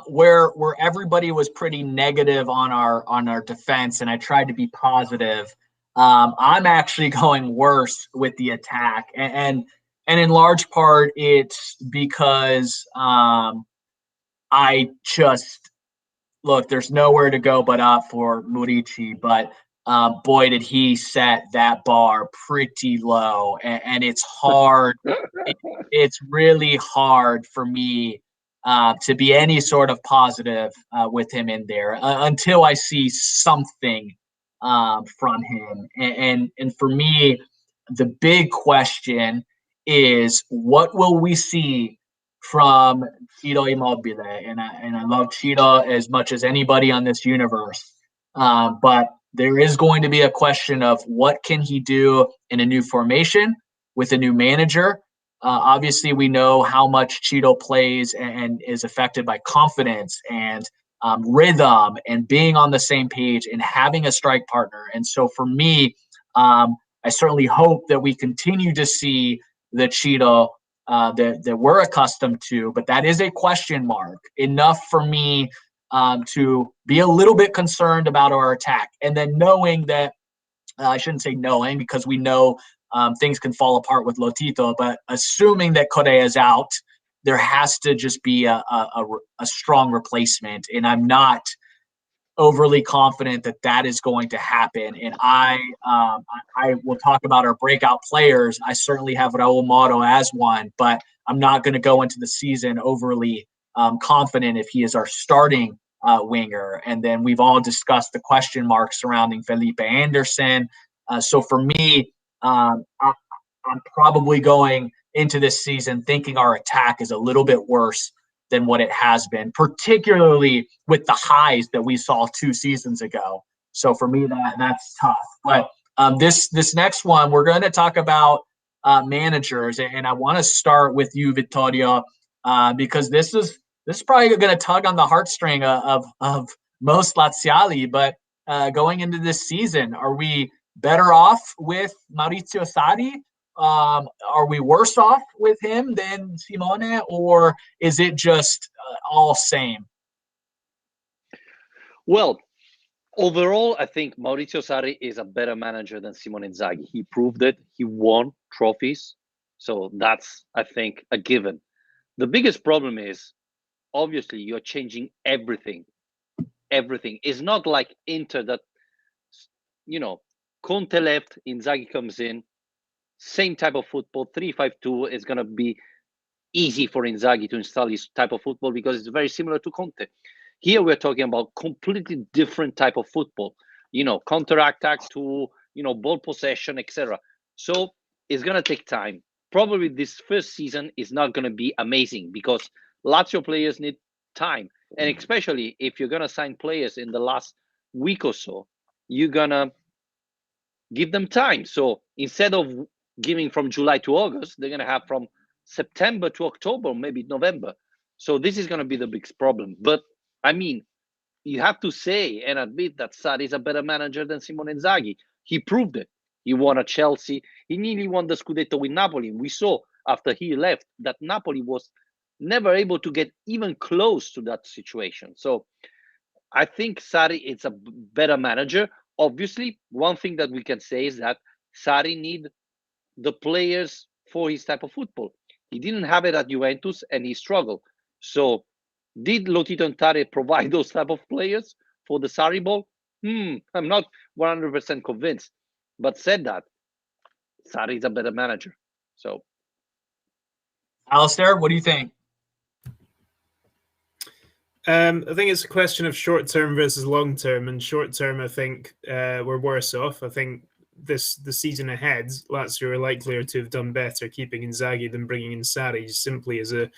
where everybody was pretty negative on our defense, and I tried to be positive, I'm actually going worse with the attack, and in large part it's because I just look. There's nowhere to go but up for Murici, but boy, did he set that bar pretty low, and it's hard. It's really hard for me to be any sort of positive with him in there until I see something from him. And for me, the big question is, what will we see from Ciro Immobile? And I love Ciro as much as anybody on this universe, but there is going to be a question of what can he do in a new formation with a new manager. Obviously, we know how much Ciro plays and is affected by confidence and rhythm and being on the same page and having a strike partner. And so for me, I certainly hope that we continue to see the Ciro that we're accustomed to, but that is a question mark enough for me to be a little bit concerned about our attack. And then knowing that, I shouldn't say knowing because we know things can fall apart with Lotito, but assuming that Correa is out, there has to just be a strong replacement. And I'm not overly confident that that is going to happen. And I will talk about our breakout players. I certainly have Raul Moro as one, but I'm not going to go into the season overly confident if he is our starting winger. And then we've all discussed the question marks surrounding Filipe Anderson. So for me, I'm probably going into this season thinking our attack is a little bit worse than what it has been, particularly with the highs that we saw 2 seasons ago. So for me, that's tough. But this next one, we're going to talk about managers, and I want to start with you, Vittorio, because this is probably going to tug on the heartstring of most Laziali. But going into this season, are we better off with Maurizio Sarri? Are we worse off with him than Simone, or is it just all same? Well, overall, I think Maurizio Sarri is a better manager than Simone Inzaghi. He proved it. He won trophies. So that's, I think, a given. The biggest problem is, obviously, you're changing everything. Everything. It's not like Inter that, Conte left, Inzaghi comes in, same type of football, 3-5-2 is going to be easy for Inzaghi to install his type of football because it's very similar to Conte. Here we're talking about completely different type of football, counter-attack to, ball possession, etc. So it's going to take time. Probably this first season is not going to be amazing because Lazio players need time, and especially if you're gonna sign players in the last week or so, you're gonna give them time. So instead of giving from July to August, they're gonna have from September to October, maybe November. So this is gonna be the biggest problem. But I mean, you have to say and admit that Sarri is a better manager than Simone Inzaghi. He proved it. He won at Chelsea. He nearly won the Scudetto with Napoli. We saw after he left that Napoli was never able to get even close to that situation. So I think Sarri is a better manager. Obviously, one thing that we can say is that Sarri need the players for his type of football. He didn't have it at Juventus and he struggled. So did Lotito and Tare provide those type of players for the Sarri ball? I'm not 100% convinced. But said that, Sarri is a better manager. So, Alasdair, what do you think? I think it's a question of short term versus long term. And short term, I think we're worse off. I think the season ahead, Lazio are likelier to have done better keeping Inzaghi than bringing in Sarri, simply as a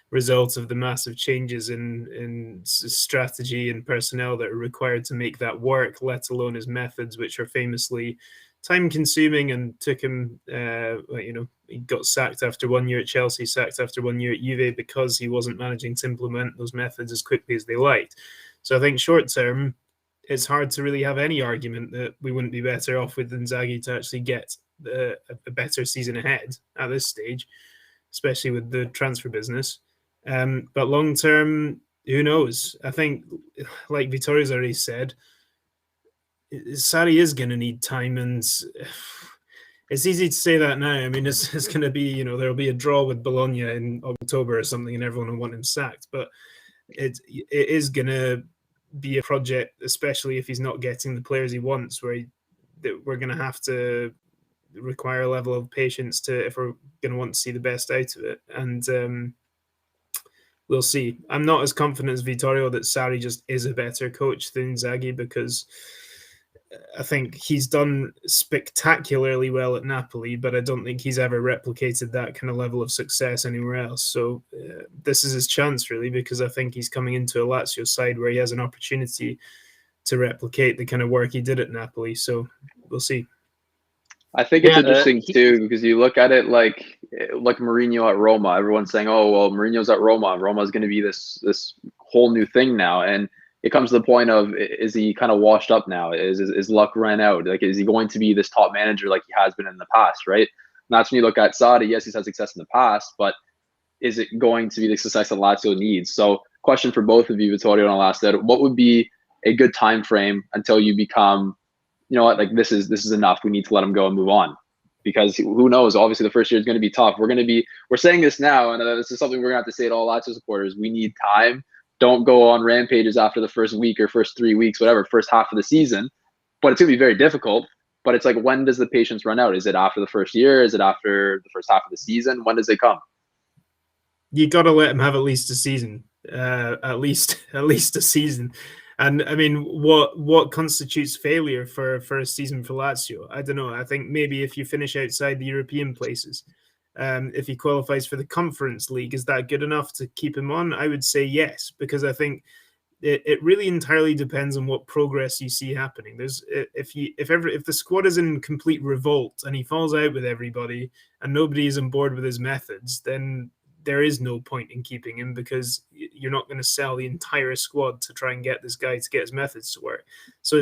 result of the massive changes in strategy and personnel that are required to make that work, let alone his methods, which are famously time-consuming and took him, he got sacked after 1 year at Chelsea, sacked after 1 year at Juve because he wasn't managing to implement those methods as quickly as they liked. So I think short-term, it's hard to really have any argument that we wouldn't be better off with Inzaghi to actually get a better season ahead at this stage, especially with the transfer business. But long term, who knows? I think, like Vittorio's already said, Sarri is going to need time, and it's easy to say that now. I mean, it's going to be, there'll be a draw with Bologna in October or something, and everyone will want him sacked. But it is going to be a project, especially if he's not getting the players he wants, where we're going to have to require a level of patience if we're going to want to see the best out of it. And we'll see. I'm not as confident as Vittorio that Sarri just is a better coach than Inzaghi, because I think he's done spectacularly well at Napoli, but I don't think he's ever replicated that kind of level of success anywhere else. So this is his chance, really, because I think he's coming into a Lazio side where he has an opportunity to replicate the kind of work he did at Napoli. So we'll see. I think it's interesting too, because you look at it like Mourinho at Roma. Everyone's saying, "Oh, well, Mourinho's at Roma. Roma's going to be this whole new thing now." And it comes to the point of, is he kind of washed up now? Is luck ran out? Like, is he going to be this top manager like he has been in the past? Right. And that's when you look at Sarri. Yes, he's had success in the past, but is it going to be the success that Lazio needs? So, question for both of you, Vittorio and Alasdair: what would be a good time frame until you become, you know what, like this is enough. We need to let him go and move on, because who knows? Obviously, the first year is going to be tough. We're saying this now, and this is something we're going to have to say to all Lazio supporters. We need time. Don't go on rampages after the first week or first 3 weeks, whatever, first half of the season. But it's going to be very difficult. But it's like, when does the patience run out? Is it after the first year? Is it after the first half of the season? When does it come? You got to let him have at least a season, at least a season. And I mean, what constitutes failure for a season for Lazio? I don't know. I think maybe if you finish outside the European places, if he qualifies for the Conference League, is that good enough to keep him on? I would say yes, because I think it really entirely depends on what progress you see happening. If the squad is in complete revolt and he falls out with everybody and nobody is on board with his methods, then there is no point in keeping him, because you're not going to sell the entire squad to try and get this guy to get his methods to work. So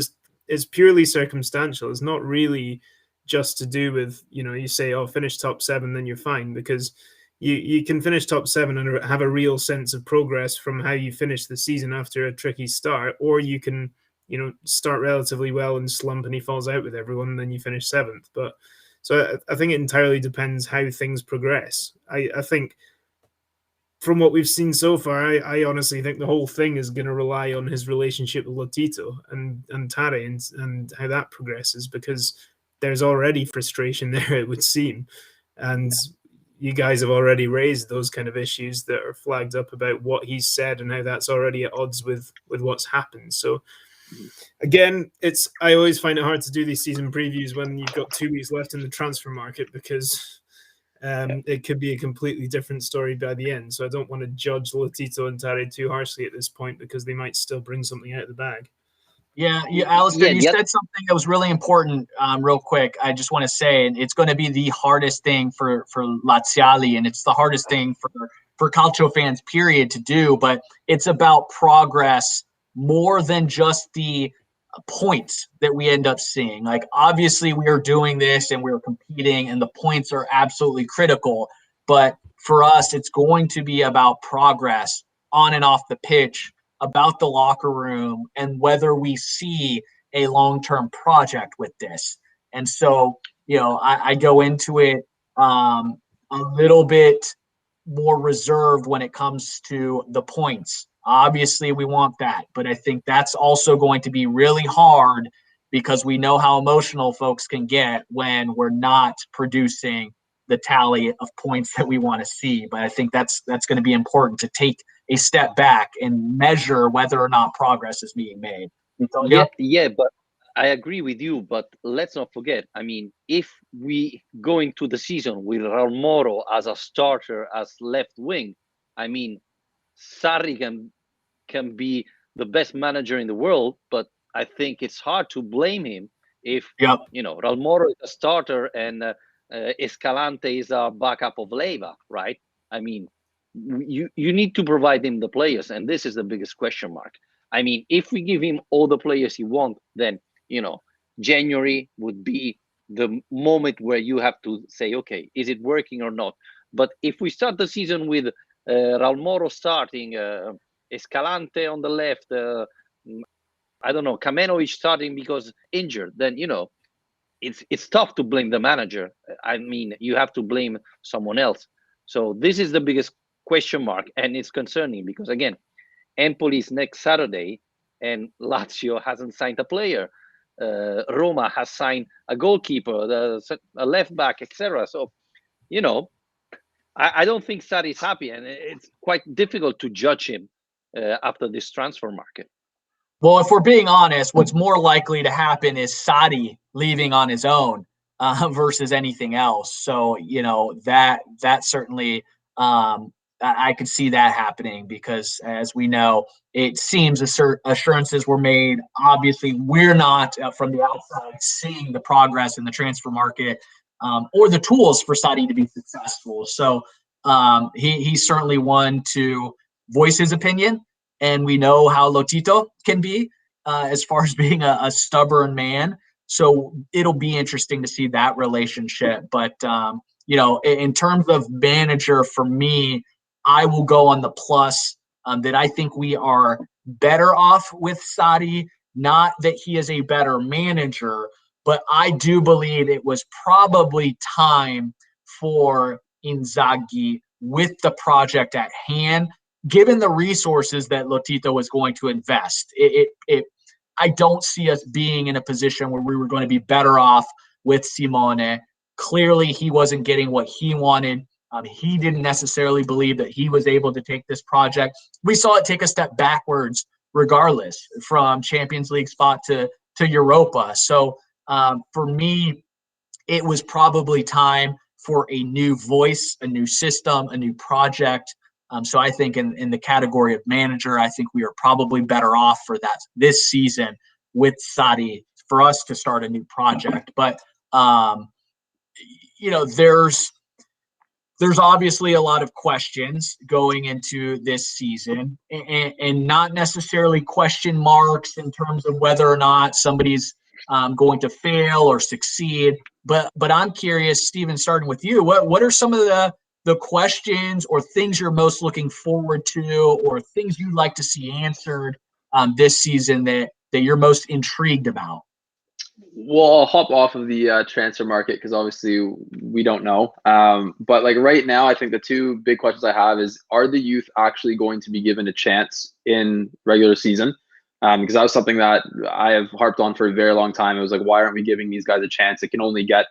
it's purely circumstantial. It's not really just to do with, you say, oh, finish top 7, then you're fine, because you can finish top 7 and have a real sense of progress from how you finish the season after a tricky start, or you can, start relatively well and slump and he falls out with everyone and then you finish 7th. But so I think it entirely depends how things progress. I think from what we've seen so far, I honestly think the whole thing is going to rely on his relationship with Lotito and Tare and how that progresses, because there's already frustration there, it would seem. And you guys have already raised those kind of issues that are flagged up about what he's said and how that's already at odds with what's happened. So again, I always find it hard to do these season previews when you've got 2 weeks left in the transfer market, because it could be a completely different story by the end. So I don't want to judge Lotito and Tari too harshly at this point, because they might still bring something out of the bag. Yeah, Alasdair, you said something that was really important. Real quick, I just want to say it's going to be the hardest thing for Laziali, and it's the hardest thing for Calcio fans, period, to do. But it's about progress more than just the points that we end up seeing. Like, obviously, we are doing this and we're competing, and the points are absolutely critical. But for us, it's going to be about progress on and off the pitch, about the locker room, and whether we see a long-term project with this. And so, I go into it a little bit more reserved when it comes to the points. Obviously, we want that, but I think that's also going to be really hard, because we know how emotional folks can get when we're not producing the tally of points that we want to see. But I think that's going to be important, to take a step back and measure whether or not progress is being made. Yeah, but I agree with you. But let's not forget, I mean, if we go into the season with Raul Moro as a starter, as left wing, I mean, Sarri can be the best manager in the world, but I think it's hard to blame him if Raul Moro is a starter and Escalante is a backup of Leiva, right? I mean, you need to provide him the players, and this is the biggest question mark. I mean, if we give him all the players he wants, then January would be the moment where you have to say, okay, is it working or not? But if we start the season with Raul Moro starting, Escalante on the left, I don't know, Kamenovic starting because injured, then it's tough to blame the manager. I mean, you have to blame someone else. So this is the biggest question mark, and it's concerning because, again, Empoli is next Saturday, and Lazio hasn't signed a player. Roma has signed a goalkeeper, a left back, etc. So, I don't think Sarri is happy, and it's quite difficult to judge him after this transfer market. Well, if we're being honest, what's more likely to happen is Sarri leaving on his own versus anything else. So, that certainly I could see that happening, because, as we know, it seems assurances were made. Obviously, we're not from the outside seeing the progress in the transfer market or the tools for Sarri to be successful. So he's certainly one to voice his opinion. And we know how Lotito can be as far as being a stubborn man. So it'll be interesting to see that relationship. But, in terms of manager, for me, I will go on the plus, that I think we are better off with Sarri. Not that he is a better manager, but I do believe it was probably time for Inzaghi with the project at hand, given the resources that Lotito was going to invest. I don't see us being in a position where we were going to be better off with Simone. Clearly, he wasn't getting what he wanted. He didn't necessarily believe that he was able to take this project. We saw it take a step backwards, regardless, from Champions League spot to Europa. So for me, it was probably time for a new voice, a new system, a new project. So I think in the category of manager, I think we are probably better off for that this season with Sarri, for us to start a new project. But there's obviously a lot of questions going into this season, and not necessarily question marks in terms of whether or not somebody's going to fail or succeed. But I'm curious, Steven, starting with you, what are some of the questions or things you're most looking forward to, or things you'd like to see answered this season that you're most intrigued about? Well, I'll hop off of the transfer market, because obviously we don't know. But like right now, I think the two big questions I have is, are the youth actually going to be given a chance in regular season? Because that was something that I have harped on for a very long time. It was like, why aren't we giving these guys a chance? It can only get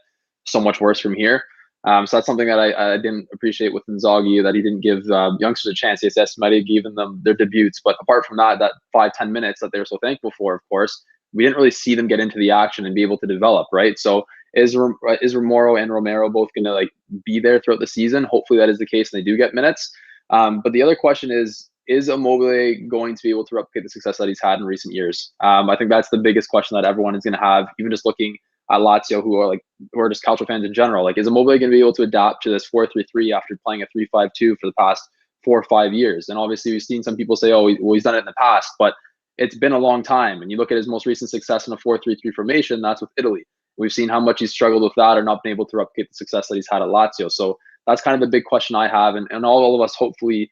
so much worse from here. So that's something that I didn't appreciate with Inzaghi, that he didn't give youngsters a chance. Yes, might have given them their debuts, but apart from that 5-10 minutes that they were so thankful for, of course, we didn't really see them get into the action and be able to develop, right? So Is Romero and Romero both going to like be there throughout the season? Hopefully that is the case and they do get minutes. But the other question is Immobile going to be able to replicate the success that he's had in recent years? I think that's the biggest question that everyone is going to have, even just looking at Lazio, who are just Calcio fans in general. Like, is Immobile going to be able to adapt to this 4-3-3 after playing a 3-5-2 for the past 4 or 5 years? And obviously, we've seen some people say, "Oh, he's done it in the past," but it's been a long time. And you look at his most recent success in a 4-3-3 formation, that's with Italy. We've seen how much he's struggled with that or not been able to replicate the success that he's had at Lazio. So that's kind of the big question I have. And all of us hopefully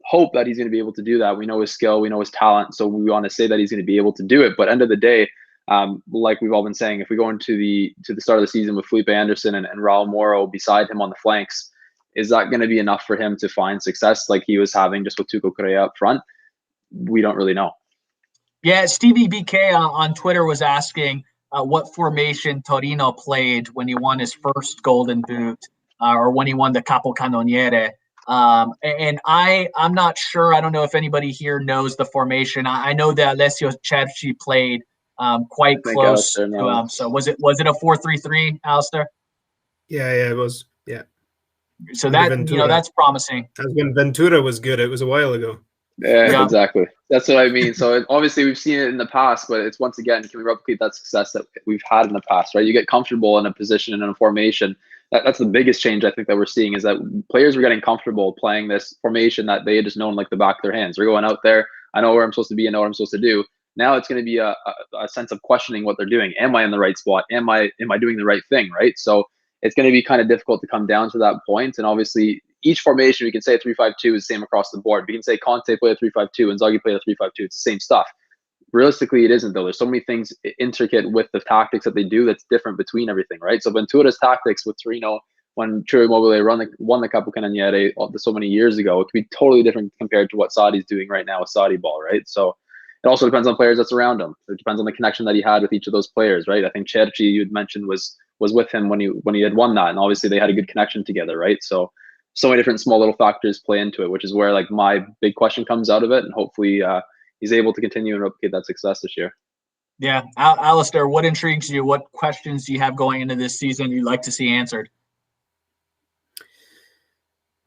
hope that he's going to be able to do that. We know his skill, we know his talent, so we want to say that he's going to be able to do it. But end of the day, like we've all been saying, if we go into the start of the season with Filipe Anderson and Raul Moro beside him on the flanks, is that going to be enough for him to find success like he was having just with Tuco Correa up front? We don't really know. Yeah, Stevie BK on Twitter was asking what formation Torino played when he won his first Golden Boot or when he won the Capocannoniere. And I'm not sure. I don't know if anybody here knows the formation. I know that Alessio Cerci played quite close to him. So was it a 4-3-3, Alasdair? Yeah, it was. Yeah. So that that's promising. That's when Ventura was good. It was a while ago. Yeah, exactly. That's what I mean. So obviously we've seen it in the past, but it's once again, can we replicate that success that we've had in the past, right? You get comfortable in a position and in a formation. That's the biggest change I think that we're seeing, is that players were getting comfortable playing this formation that they had just known like the back of their hands. They're going out there, I know where I'm supposed to be, I know what I'm supposed to do. Now it's going to be a sense of questioning what they're doing. Am I in the right spot? Am I doing the right thing, right? So it's going to be kind of difficult to come down to that point. And obviously, each formation, we can say 3-5-2 is the same across the board. We can say Conte played a 3-5-2 and Zaghi played a 3-5-2. It's the same stuff. Realistically, it isn't, though. There's so many things intricate with the tactics that they do that's different between everything, right? So Ventura's tactics with Torino, when Ciro Immobile won the Capocannoniere so many years ago, it could be totally different compared to what Sarri's doing right now with Sarri ball, right? So it also depends on players that's around him. It depends on the connection that he had with each of those players, right? I think Cerci, you had mentioned, was with him when he had won that, and obviously they had a good connection together, right? So many different small little factors play into it, which is where like my big question comes out of it, and hopefully he's able to continue and replicate that success this year. Yeah, Alasdair, what intrigues you? What questions do you have going into this season you'd like to see answered?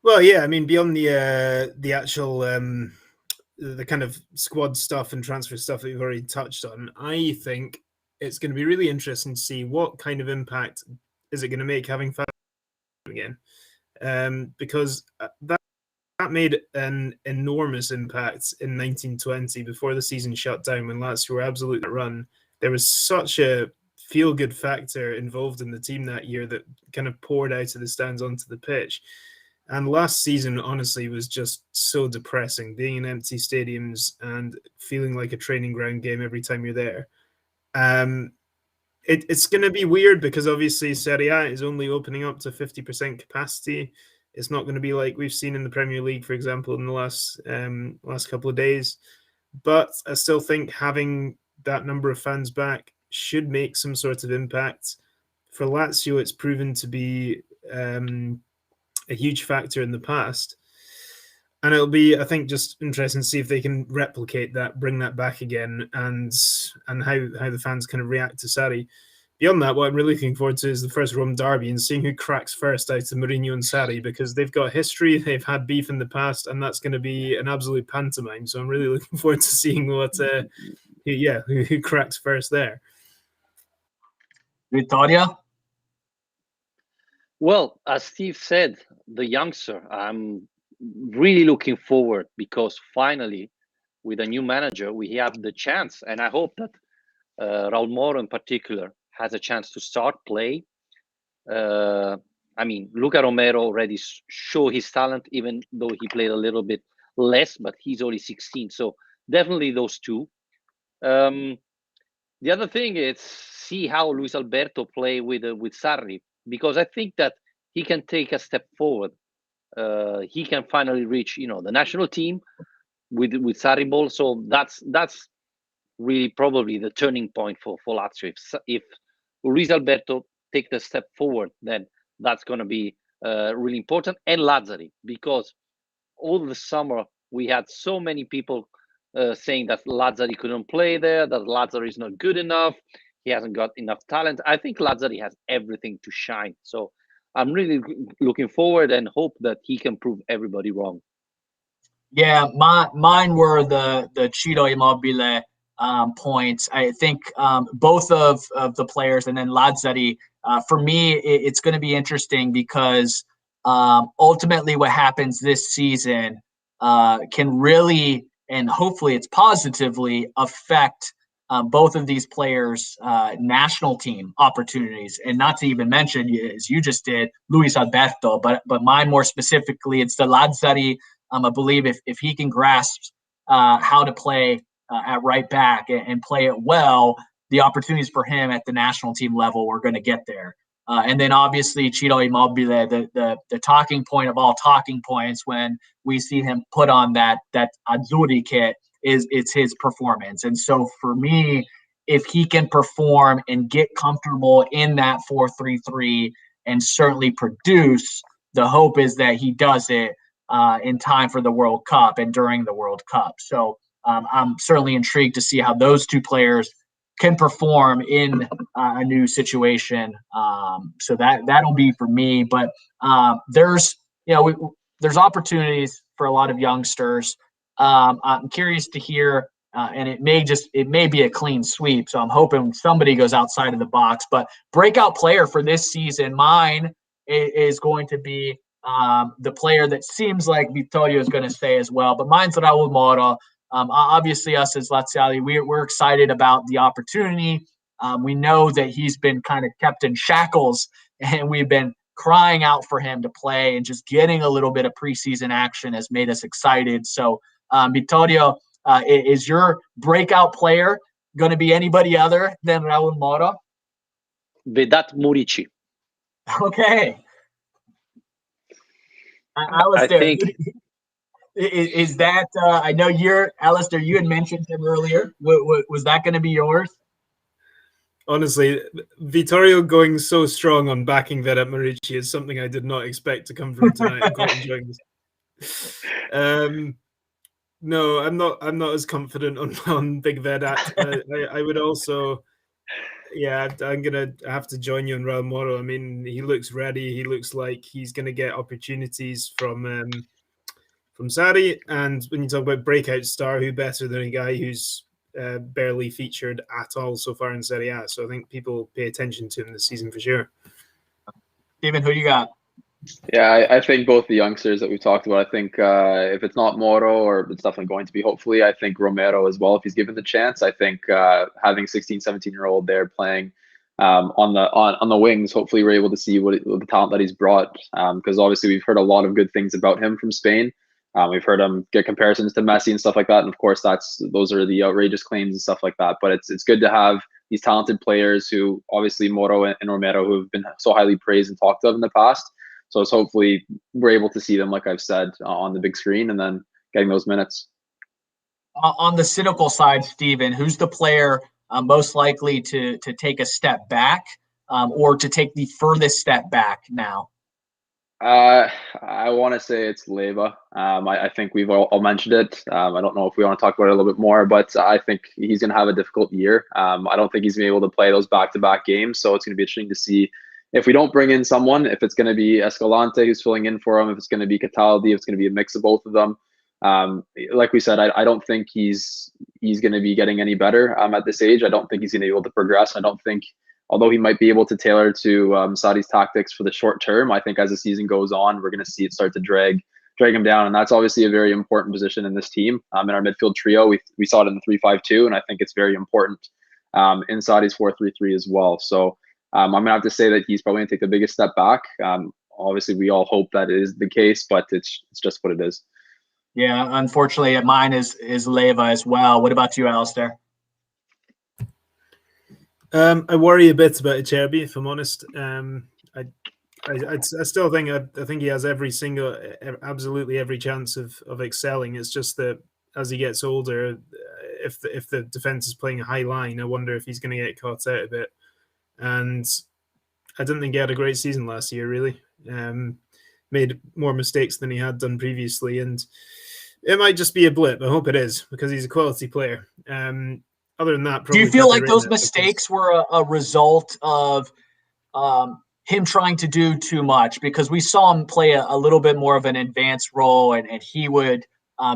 Well, yeah, I mean, beyond the actual the kind of squad stuff and transfer stuff that we've already touched on, I think it's going to be really interesting to see what kind of impact is it going to make having fans again, because that made an enormous impact in 1920 before the season shut down, when Lazio were absolutely run. There was such a feel-good factor involved in the team that year that kind of poured out of the stands onto the pitch. And last season, honestly, was just so depressing, being in empty stadiums and feeling like a training ground game every time you're there. It's going to be weird because obviously Serie A is only opening up to 50% capacity. It's not going to be like we've seen in the Premier League, for example, in the last couple of days. But I still think having that number of fans back should make some sort of impact. For Lazio, it's proven to be a huge factor in the past. And it'll be, I think, just interesting to see if they can replicate that, bring that back again, and how the fans kind of react to Sarri. Beyond that, what I'm really looking forward to is the first Rome derby and seeing who cracks first out of Mourinho and Sarri, because they've got history, they've had beef in the past, and that's going to be an absolute pantomime. So I'm really looking forward to seeing who cracks first there. Vittorio? Well, as Steve said, the youngster, I'm really looking forward, because finally, with a new manager, we have the chance, and I hope that Raul Moro in particular has a chance to start play. I mean, Luca Romero already showed his talent, even though he played a little bit less, but he's only 16. So definitely those two. The other thing is see how Luis Alberto play with Sarri, because I think that he can take a step forward. He can finally reach, the national team with Sarri ball. So that's really probably the turning point for Lazio. If Luis Alberto take the step forward, then that's going to be really important. And Lazzari, because all the summer we had so many people saying that Lazzari couldn't play there, that Lazzari is not good enough. He hasn't got enough talent. I think Lazzari has everything to shine. So I'm really looking forward and hope that he can prove everybody wrong. Yeah, mine were the Ciro Immobile points. I think both of the players, and then Lazzari. For me, it's going to be interesting because ultimately what happens this season can really, and hopefully it's positively, affect both of these players' national team opportunities. And not to even mention, as you just did, Luis Alberto, but mine more specifically, it's the Lazzari. I believe if he can grasp how to play at right back and play it well, the opportunities for him at the national team level, we're going to get there. And then obviously Ciro Immobile, the talking point of all talking points when we see him put on that Azzurri kit it's his performance. And so for me, if he can perform and get comfortable in that 4-3-3 and certainly produce, the hope is that he does it in time for the World Cup and during the World Cup. So I'm certainly intrigued to see how those two players can perform in a new situation. So that'll be for me. But there's opportunities for a lot of youngsters. I'm curious to hear, and it may be a clean sweep. So I'm hoping somebody goes outside of the box. But breakout player for this season, mine is going to be the player that seems like Vittorio is going to stay as well. But mine's Raul Moro. Obviously, us as Laziali, we're excited about the opportunity. We know that he's been kind of kept in shackles, and we've been crying out for him to play, and just getting a little bit of preseason action has made us excited. So, Vittorio, is your breakout player going to be anybody other than Raul Moro? Vedat Murici. Okay. Alasdair, I think is that I know you're Alasdair, you had mentioned him earlier. Was that going to be yours? Honestly, Vittorio going so strong on backing Vedat Murici is something I did not expect to come from tonight. I'm quite enjoying this. No, I'm not as confident on Big Vedat. I would also, yeah, I'm gonna have to join you on Raul Moro. I mean, he looks ready. He looks like he's gonna get opportunities from Sarri. And when you talk about breakout star, who better than a guy who's barely featured at all so far in Serie A? So I think people pay attention to him this season for sure. Steven, who do you got? Yeah, I think both the youngsters that we've talked about, I think if it's not Moro, or it's definitely going to be, hopefully, I think Romero as well, if he's given the chance. I think having 16, 17-year-old there playing on the wings, hopefully we're able to see what the talent that he's brought, because obviously we've heard a lot of good things about him from Spain. We've heard him get comparisons to Messi and stuff like that, and of course those are the outrageous claims and stuff like that. But it's good to have these talented players, who obviously Moro and Romero, who have been so highly praised and talked of in the past. So it's hopefully we're able to see them, like I've said, on the big screen, and then getting those minutes. On the cynical side, Steven, who's the player most likely to take a step back or to take the furthest step back now? I want to say it's Leva. I think we've all mentioned it. I don't know if we want to talk about it a little bit more, but I think he's going to have a difficult year. I don't think he's going to be able to play those back-to-back games, so it's going to be interesting to see if we don't bring in someone, if it's going to be Escalante who's filling in for him, if it's going to be Cataldi, if it's going to be a mix of both of them. Like we said, I don't think he's going to be getting any better at this age. I don't think he's going to be able to progress. I don't think, although he might be able to tailor to Sarri's tactics for the short term, I think as the season goes on, we're going to see it start to drag him down. And that's obviously a very important position in this team. In our midfield trio, we saw it in the 3-5-2, and I think it's very important in Sarri's 4-3-3 as well. So I'm going to have to say that he's probably going to take the biggest step back. Obviously, we all hope that is the case, but it's just what it is. Yeah, unfortunately, mine is Leva as well. What about you, Alasdair? I worry a bit about Acerbi, if I'm honest. I still think I think he has absolutely every chance of excelling. It's just that as he gets older, if the defense is playing a high line, I wonder if he's going to get caught out a bit. And I didn't think he had a great season last year, really. Made more mistakes than he had done previously, and it might just be a blip. I hope it is, because he's a quality player. other than that, do you probably feel Pepe like those Reina, mistakes were a result of him trying to do too much? Because we saw him play a little bit more of an advanced role, and he would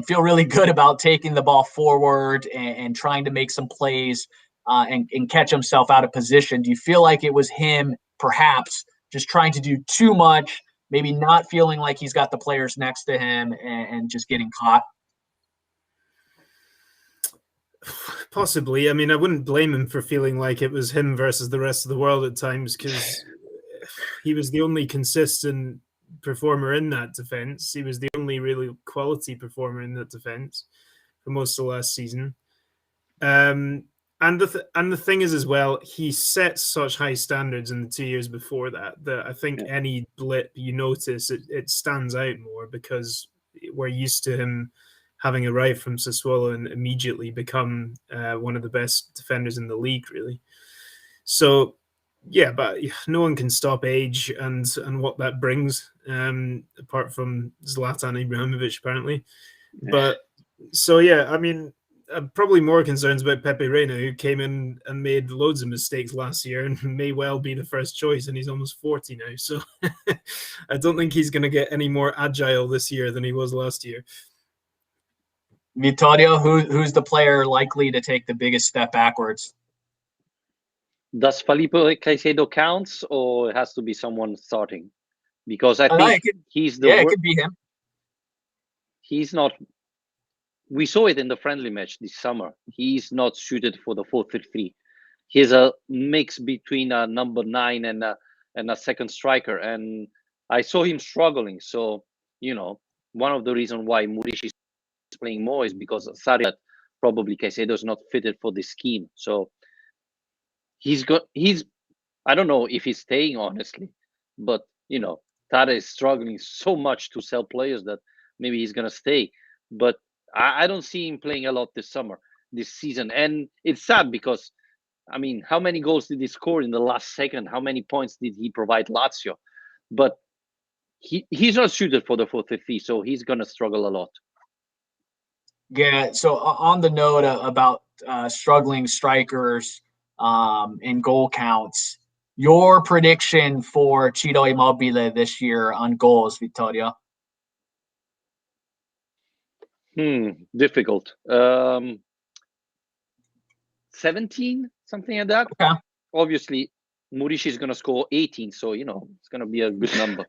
feel really good about taking the ball forward and trying to make some plays and catch himself out of position. Do you feel like it was him perhaps just trying to do too much, maybe not feeling like he's got the players next to him and just getting caught? Possibly. I mean, I wouldn't blame him for feeling like it was him versus the rest of the world at times, because he was the only consistent performer in that defense. He was the only really quality performer in that defense for most of last season. And the thing is as well, he set such high standards in the 2 years before that I think any blip you notice, it stands out more, because we're used to him having arrived from Sassuolo and immediately become one of the best defenders in the league, really. So, yeah, but no one can stop age and what that brings, apart from Zlatan Ibrahimovic, apparently. But, so, yeah, I mean, probably more concerns about Pepe Reina, who came in and made loads of mistakes last year and may well be the first choice, and he's almost 40 now. So I don't think he's going to get any more agile this year than he was last year. Vittorio, who's the player likely to take the biggest step backwards? Does Filipe Caicedo counts, or it has to be someone starting? Because I think he's the it could be him. He's not. We saw it in the friendly match this summer. He's not suited for the 4-3-3. He's a mix between a number 9 and a second striker, and I saw him struggling. So, one of the reasons why Murici is playing more is because Sarri that probably Caicedo is not fitted for this scheme. So he's I don't know if he's staying, honestly, but Tata is struggling so much to sell players that maybe he's gonna stay. But I don't see him playing a lot this season, and it's sad because, I mean, how many goals did he score in the last second? How many points did he provide Lazio? But he's not suited for the 4-3-3, so he's gonna struggle a lot. Yeah, so on the note about struggling strikers and goal counts, your prediction for Ciro Immobile this year on goals, Vittorio? Difficult. 17, something like that. Okay. Obviously, Murici is going to score 18, so, it's going to be a good number.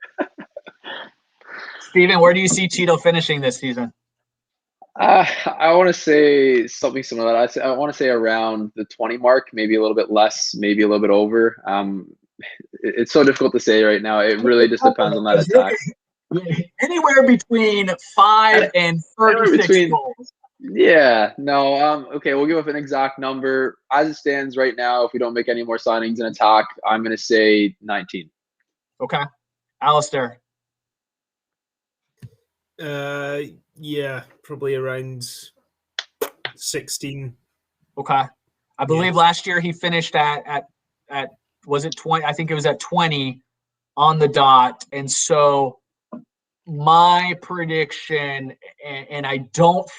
Steven, where do you see Ciro finishing this season? I want to say something similar. I want to say around the 20 mark, maybe a little bit less, maybe a little bit over. It's so difficult to say right now. It really just depends on that attack. Anywhere between 5 and 36 goals. Yeah, no. Okay, we'll give up an exact number. As it stands right now, if we don't make any more signings in attack, I'm going to say 19. Okay. Alasdair? Yeah, probably around 16. Okay. I believe last year he finished at was it 20? I think it was at 20 on the dot. And so my prediction, and I don't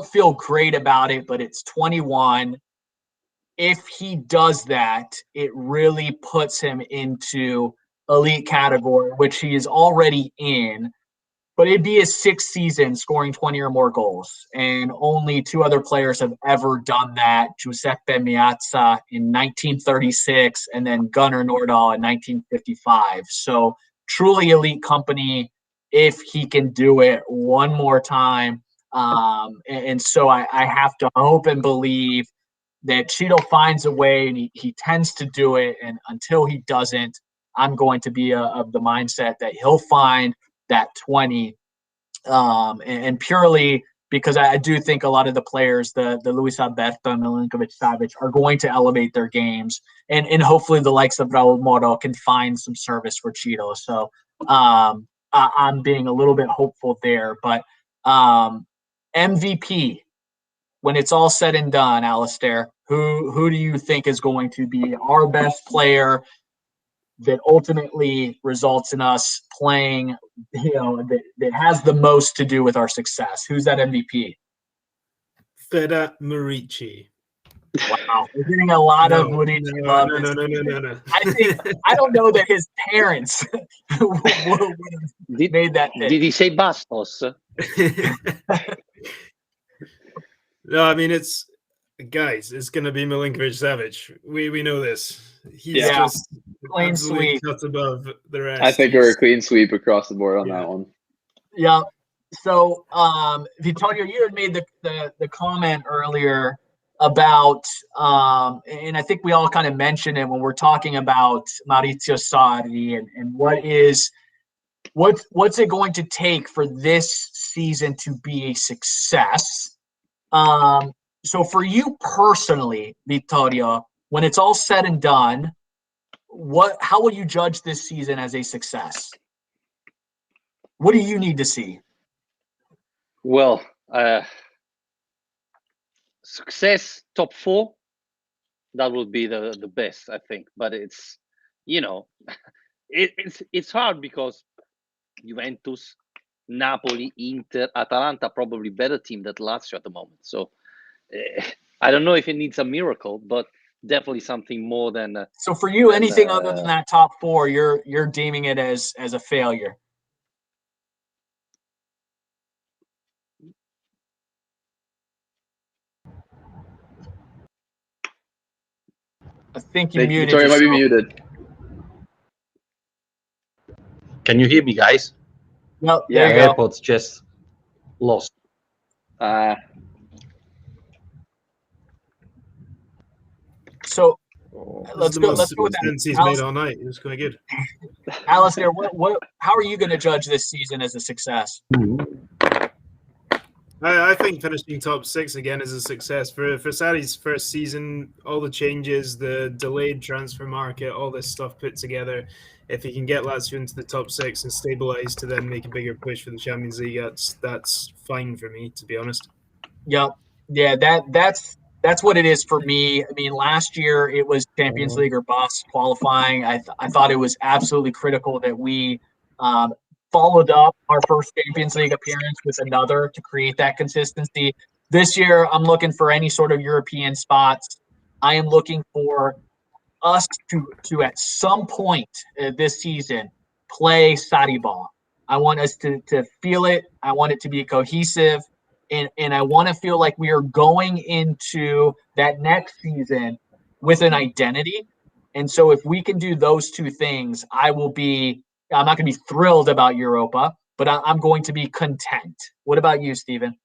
feel great about it, but it's 21. If he does that, it really puts him into elite category, which he is already in. But it'd be his 6th season scoring 20 or more goals. And only 2 other players have ever done that. Giuseppe Meazza in 1936 and then Gunnar Nordahl in 1955. So truly elite company if he can do it one more time. And so I have to hope and believe that Ciro finds a way, and he tends to do it. And until he doesn't, I'm going to be of the mindset that he'll find that 20, and purely because I do think a lot of the players, the Luis Alberto, Milinkovic-Savic, are going to elevate their games, and hopefully the likes of Raul Moro can find some service for Ciro. So I'm being a little bit hopeful there, but MVP, when it's all said and done, Alasdair, who do you think is going to be our best player that ultimately results in us playing, that has the most to do with our success? Who's that MVP? Fede Murici. Wow, we're getting a lot of Murici love. No. I don't know that his parents would have made that pick. Did he say Bastos? No, I mean it's going to be Milinkovic-Savic. We know this. He's just clean absolutely sweep. cut above the rest. I think we're a clean sweep across the board on that one. Yeah. So, Vittorio, you had made the comment earlier about, and I think we all kind of mentioned it when we're talking about Maurizio Sarri and what's it going to take for this season to be a success. So for you personally, Vittorio, when it's all said and done, how will you judge this season as a success? What do you need to see? Well, success top 4, that would be the best, I think. But it's, it's hard because Juventus, Napoli, Inter, Atalanta, probably better team than Lazio at the moment. So I don't know if it needs a miracle, but definitely something more than. So for you, anything other than that top 4, you're deeming it as a failure. I think you muted Victoria yourself. might be muted. Can you hear me, guys? No, there you go. AirPods just lost. So let's go with that. He's made all night. It was quite good. Alasdair, how are you going to judge this season as a success? I think finishing top 6 again is a success. For Sarri's first season, all the changes, the delayed transfer market, all this stuff put together, if he can get Lazio into the top 6 and stabilize to then make a bigger push for the Champions League, that's fine for me, to be honest. Yeah, that's what it is for me. I mean, last year it was Champions League or bust qualifying. I thought it was absolutely critical that we followed up our first Champions League appearance with another to create that consistency. This year, I'm looking for any sort of European spots. I am looking for us to at some point this season play Sarri ball. I want us to feel it. I want it to be cohesive. And I want to feel like we are going into that next season with an identity. And so if we can do those two things, I'm not going to be thrilled about Europa, but I'm going to be content. What about you, Steven?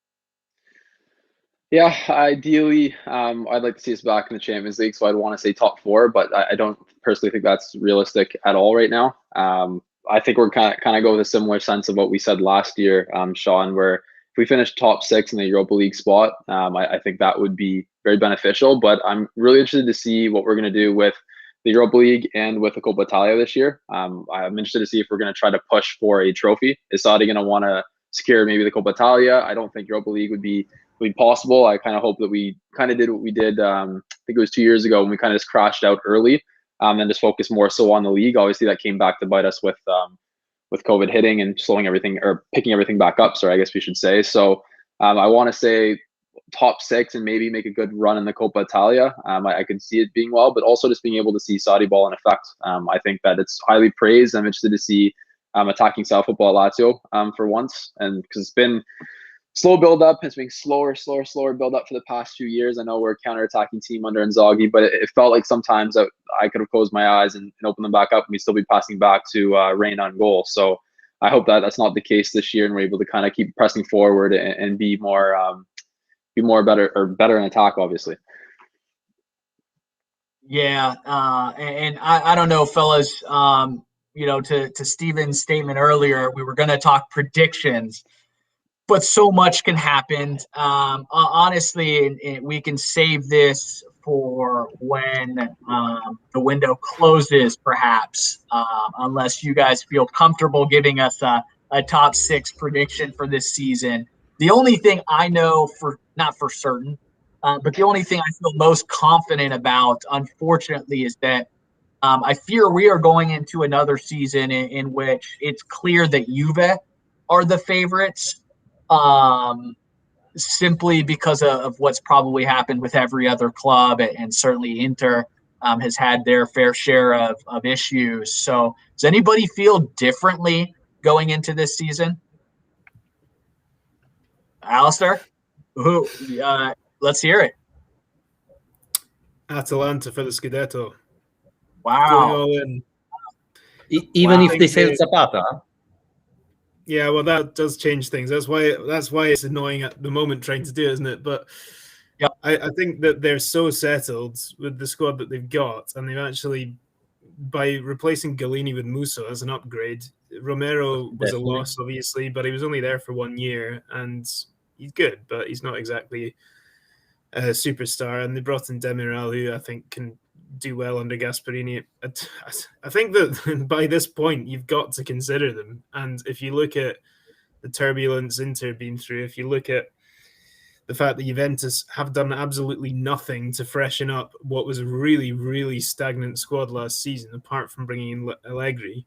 Yeah, ideally, I'd like to see us back in the Champions League. So I'd want to say top 4, but I don't personally think that's realistic at all right now. I think we're kind of go with a similar sense of what we said last year, Shawn, where if we finish top 6 in the Europa League spot, I think that would be very beneficial. But I'm really interested to see what we're going to do with the Europa League and with the Coppa Italia this year. I'm interested to see if we're going to try to push for a trophy. Is Saudi going to want to secure maybe the Coppa Italia? I don't think Europa League would be possible. I kind of hope that we kind of did what we did. I think it was 2 years ago when we kind of just crashed out early, and just focused more so on the league. Obviously, that came back to bite us with COVID hitting and slowing everything or picking everything back up. So I guess we should say. So I want to say top 6 and maybe make a good run in the Coppa Italia. I could see it being well, but also just being able to see Saudi ball in effect. I think that it's highly praised. I'm interested to see attacking style football at Lazio for once, and because it's been slow build up. It's been slower build up for the past few years. I know we're a counter-attacking team under Inzaghi, but it felt like sometimes I could have closed my eyes and opened them back up and we'd still be passing back to Rain on goal. So I hope that that's not the case this year and we're able to kind of keep pressing forward and be more better in attack, obviously. Yeah, and I don't know, fellas. To Steven's statement earlier, we were going to talk predictions, but so much can happen. Honestly, we can save this for when the window closes, perhaps, unless you guys feel comfortable giving us a top 6 prediction for this season. The only thing I know not for certain, but the only thing I feel most confident about, unfortunately, is that I fear we are going into another season in which it's clear that Juve are the favorites. simply because of what's probably happened with every other club, and certainly Inter has had their fair share of issues. So does anybody feel differently going into this season? Alasdair? Let's hear it. Atalanta for the Scudetto. Wow. Going all in. Even if they sell Zapata. Huh? Yeah, well, that does change things. That's why it's annoying at the moment trying to do it, isn't it? But yep. I think that they're so settled with the squad that they've got, and they've actually, by replacing Galini with Musso as an upgrade, Romero was a loss, obviously, but he was only there for 1 year, and he's good, but he's not exactly a superstar. And they brought in Demiral, who I think can do well under Gasperini. I think that by this point you've got to consider them. And if you look at the turbulence Inter been through, if you look at the fact that Juventus have done absolutely nothing to freshen up what was a really, really stagnant squad last season, apart from bringing in Allegri,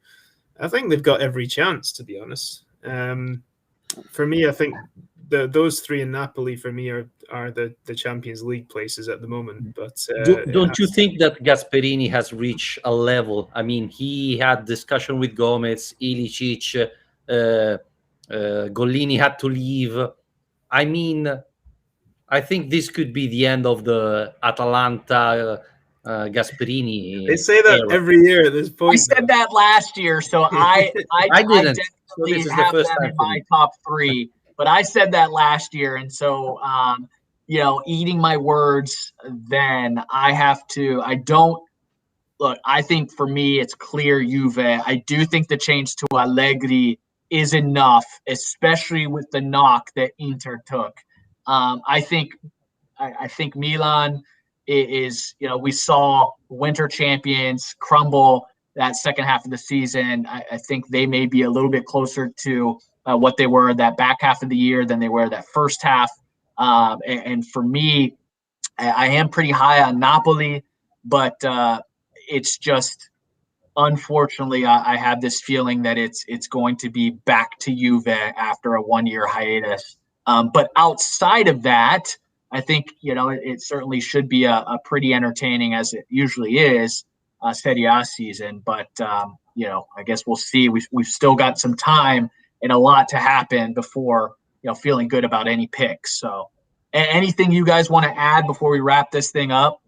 I think they've got every chance, to be honest. For me, I think those three in Napoli for me are the Champions League places at the moment. But don't you think that Gasperini has reached a level? I mean, he had discussion with Gomez, Ilicic, Gollini had to leave. I mean, I think this could be the end of the Atalanta Gasperini. They say that era. every year at this point. I said that last year, so I didn't. definitely have them in my top 3. But I said that last year, and so eating my words. Then I have to. I don't look. I think for me, it's clear Juve. I do think the change to Allegri is enough, especially with the knock that Inter took. I think Milan is. We saw winter champions crumble that second half of the season. I think they may be a little bit closer to what they were that back half of the year than they were that first half. And for me, I am pretty high on Napoli, but it's just, unfortunately, I have this feeling that it's going to be back to Juve after a 1-year hiatus. But outside of that, I think, it certainly should be a pretty entertaining, as it usually is, Serie A season. But, I guess we'll see. We've still got some time and a lot to happen before, feeling good about any picks. So anything you guys want to add before we wrap this thing up?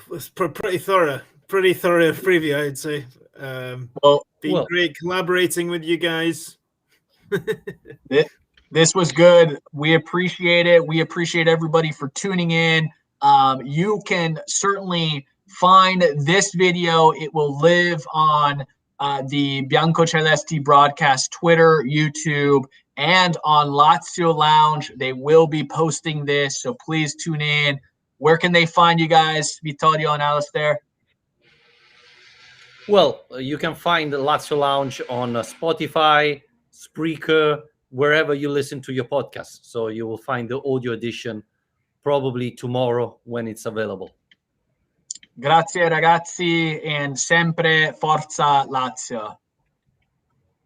It was pretty thorough preview, I'd say. Been great collaborating with you guys. This was good. We appreciate it. We appreciate everybody for tuning in. You can certainly find this video. It will live on the Biancocelesti broadcast Twitter, YouTube, and on Lazio Lounge. They will be posting this, so please tune in. Where can they find you guys, Vittorio and Alasdair? Well, you can find Lazio Lounge on Spotify, Spreaker, wherever you listen to your podcast. So you will find the audio edition probably tomorrow when it's available. Grazie ragazzi, and sempre forza Lazio.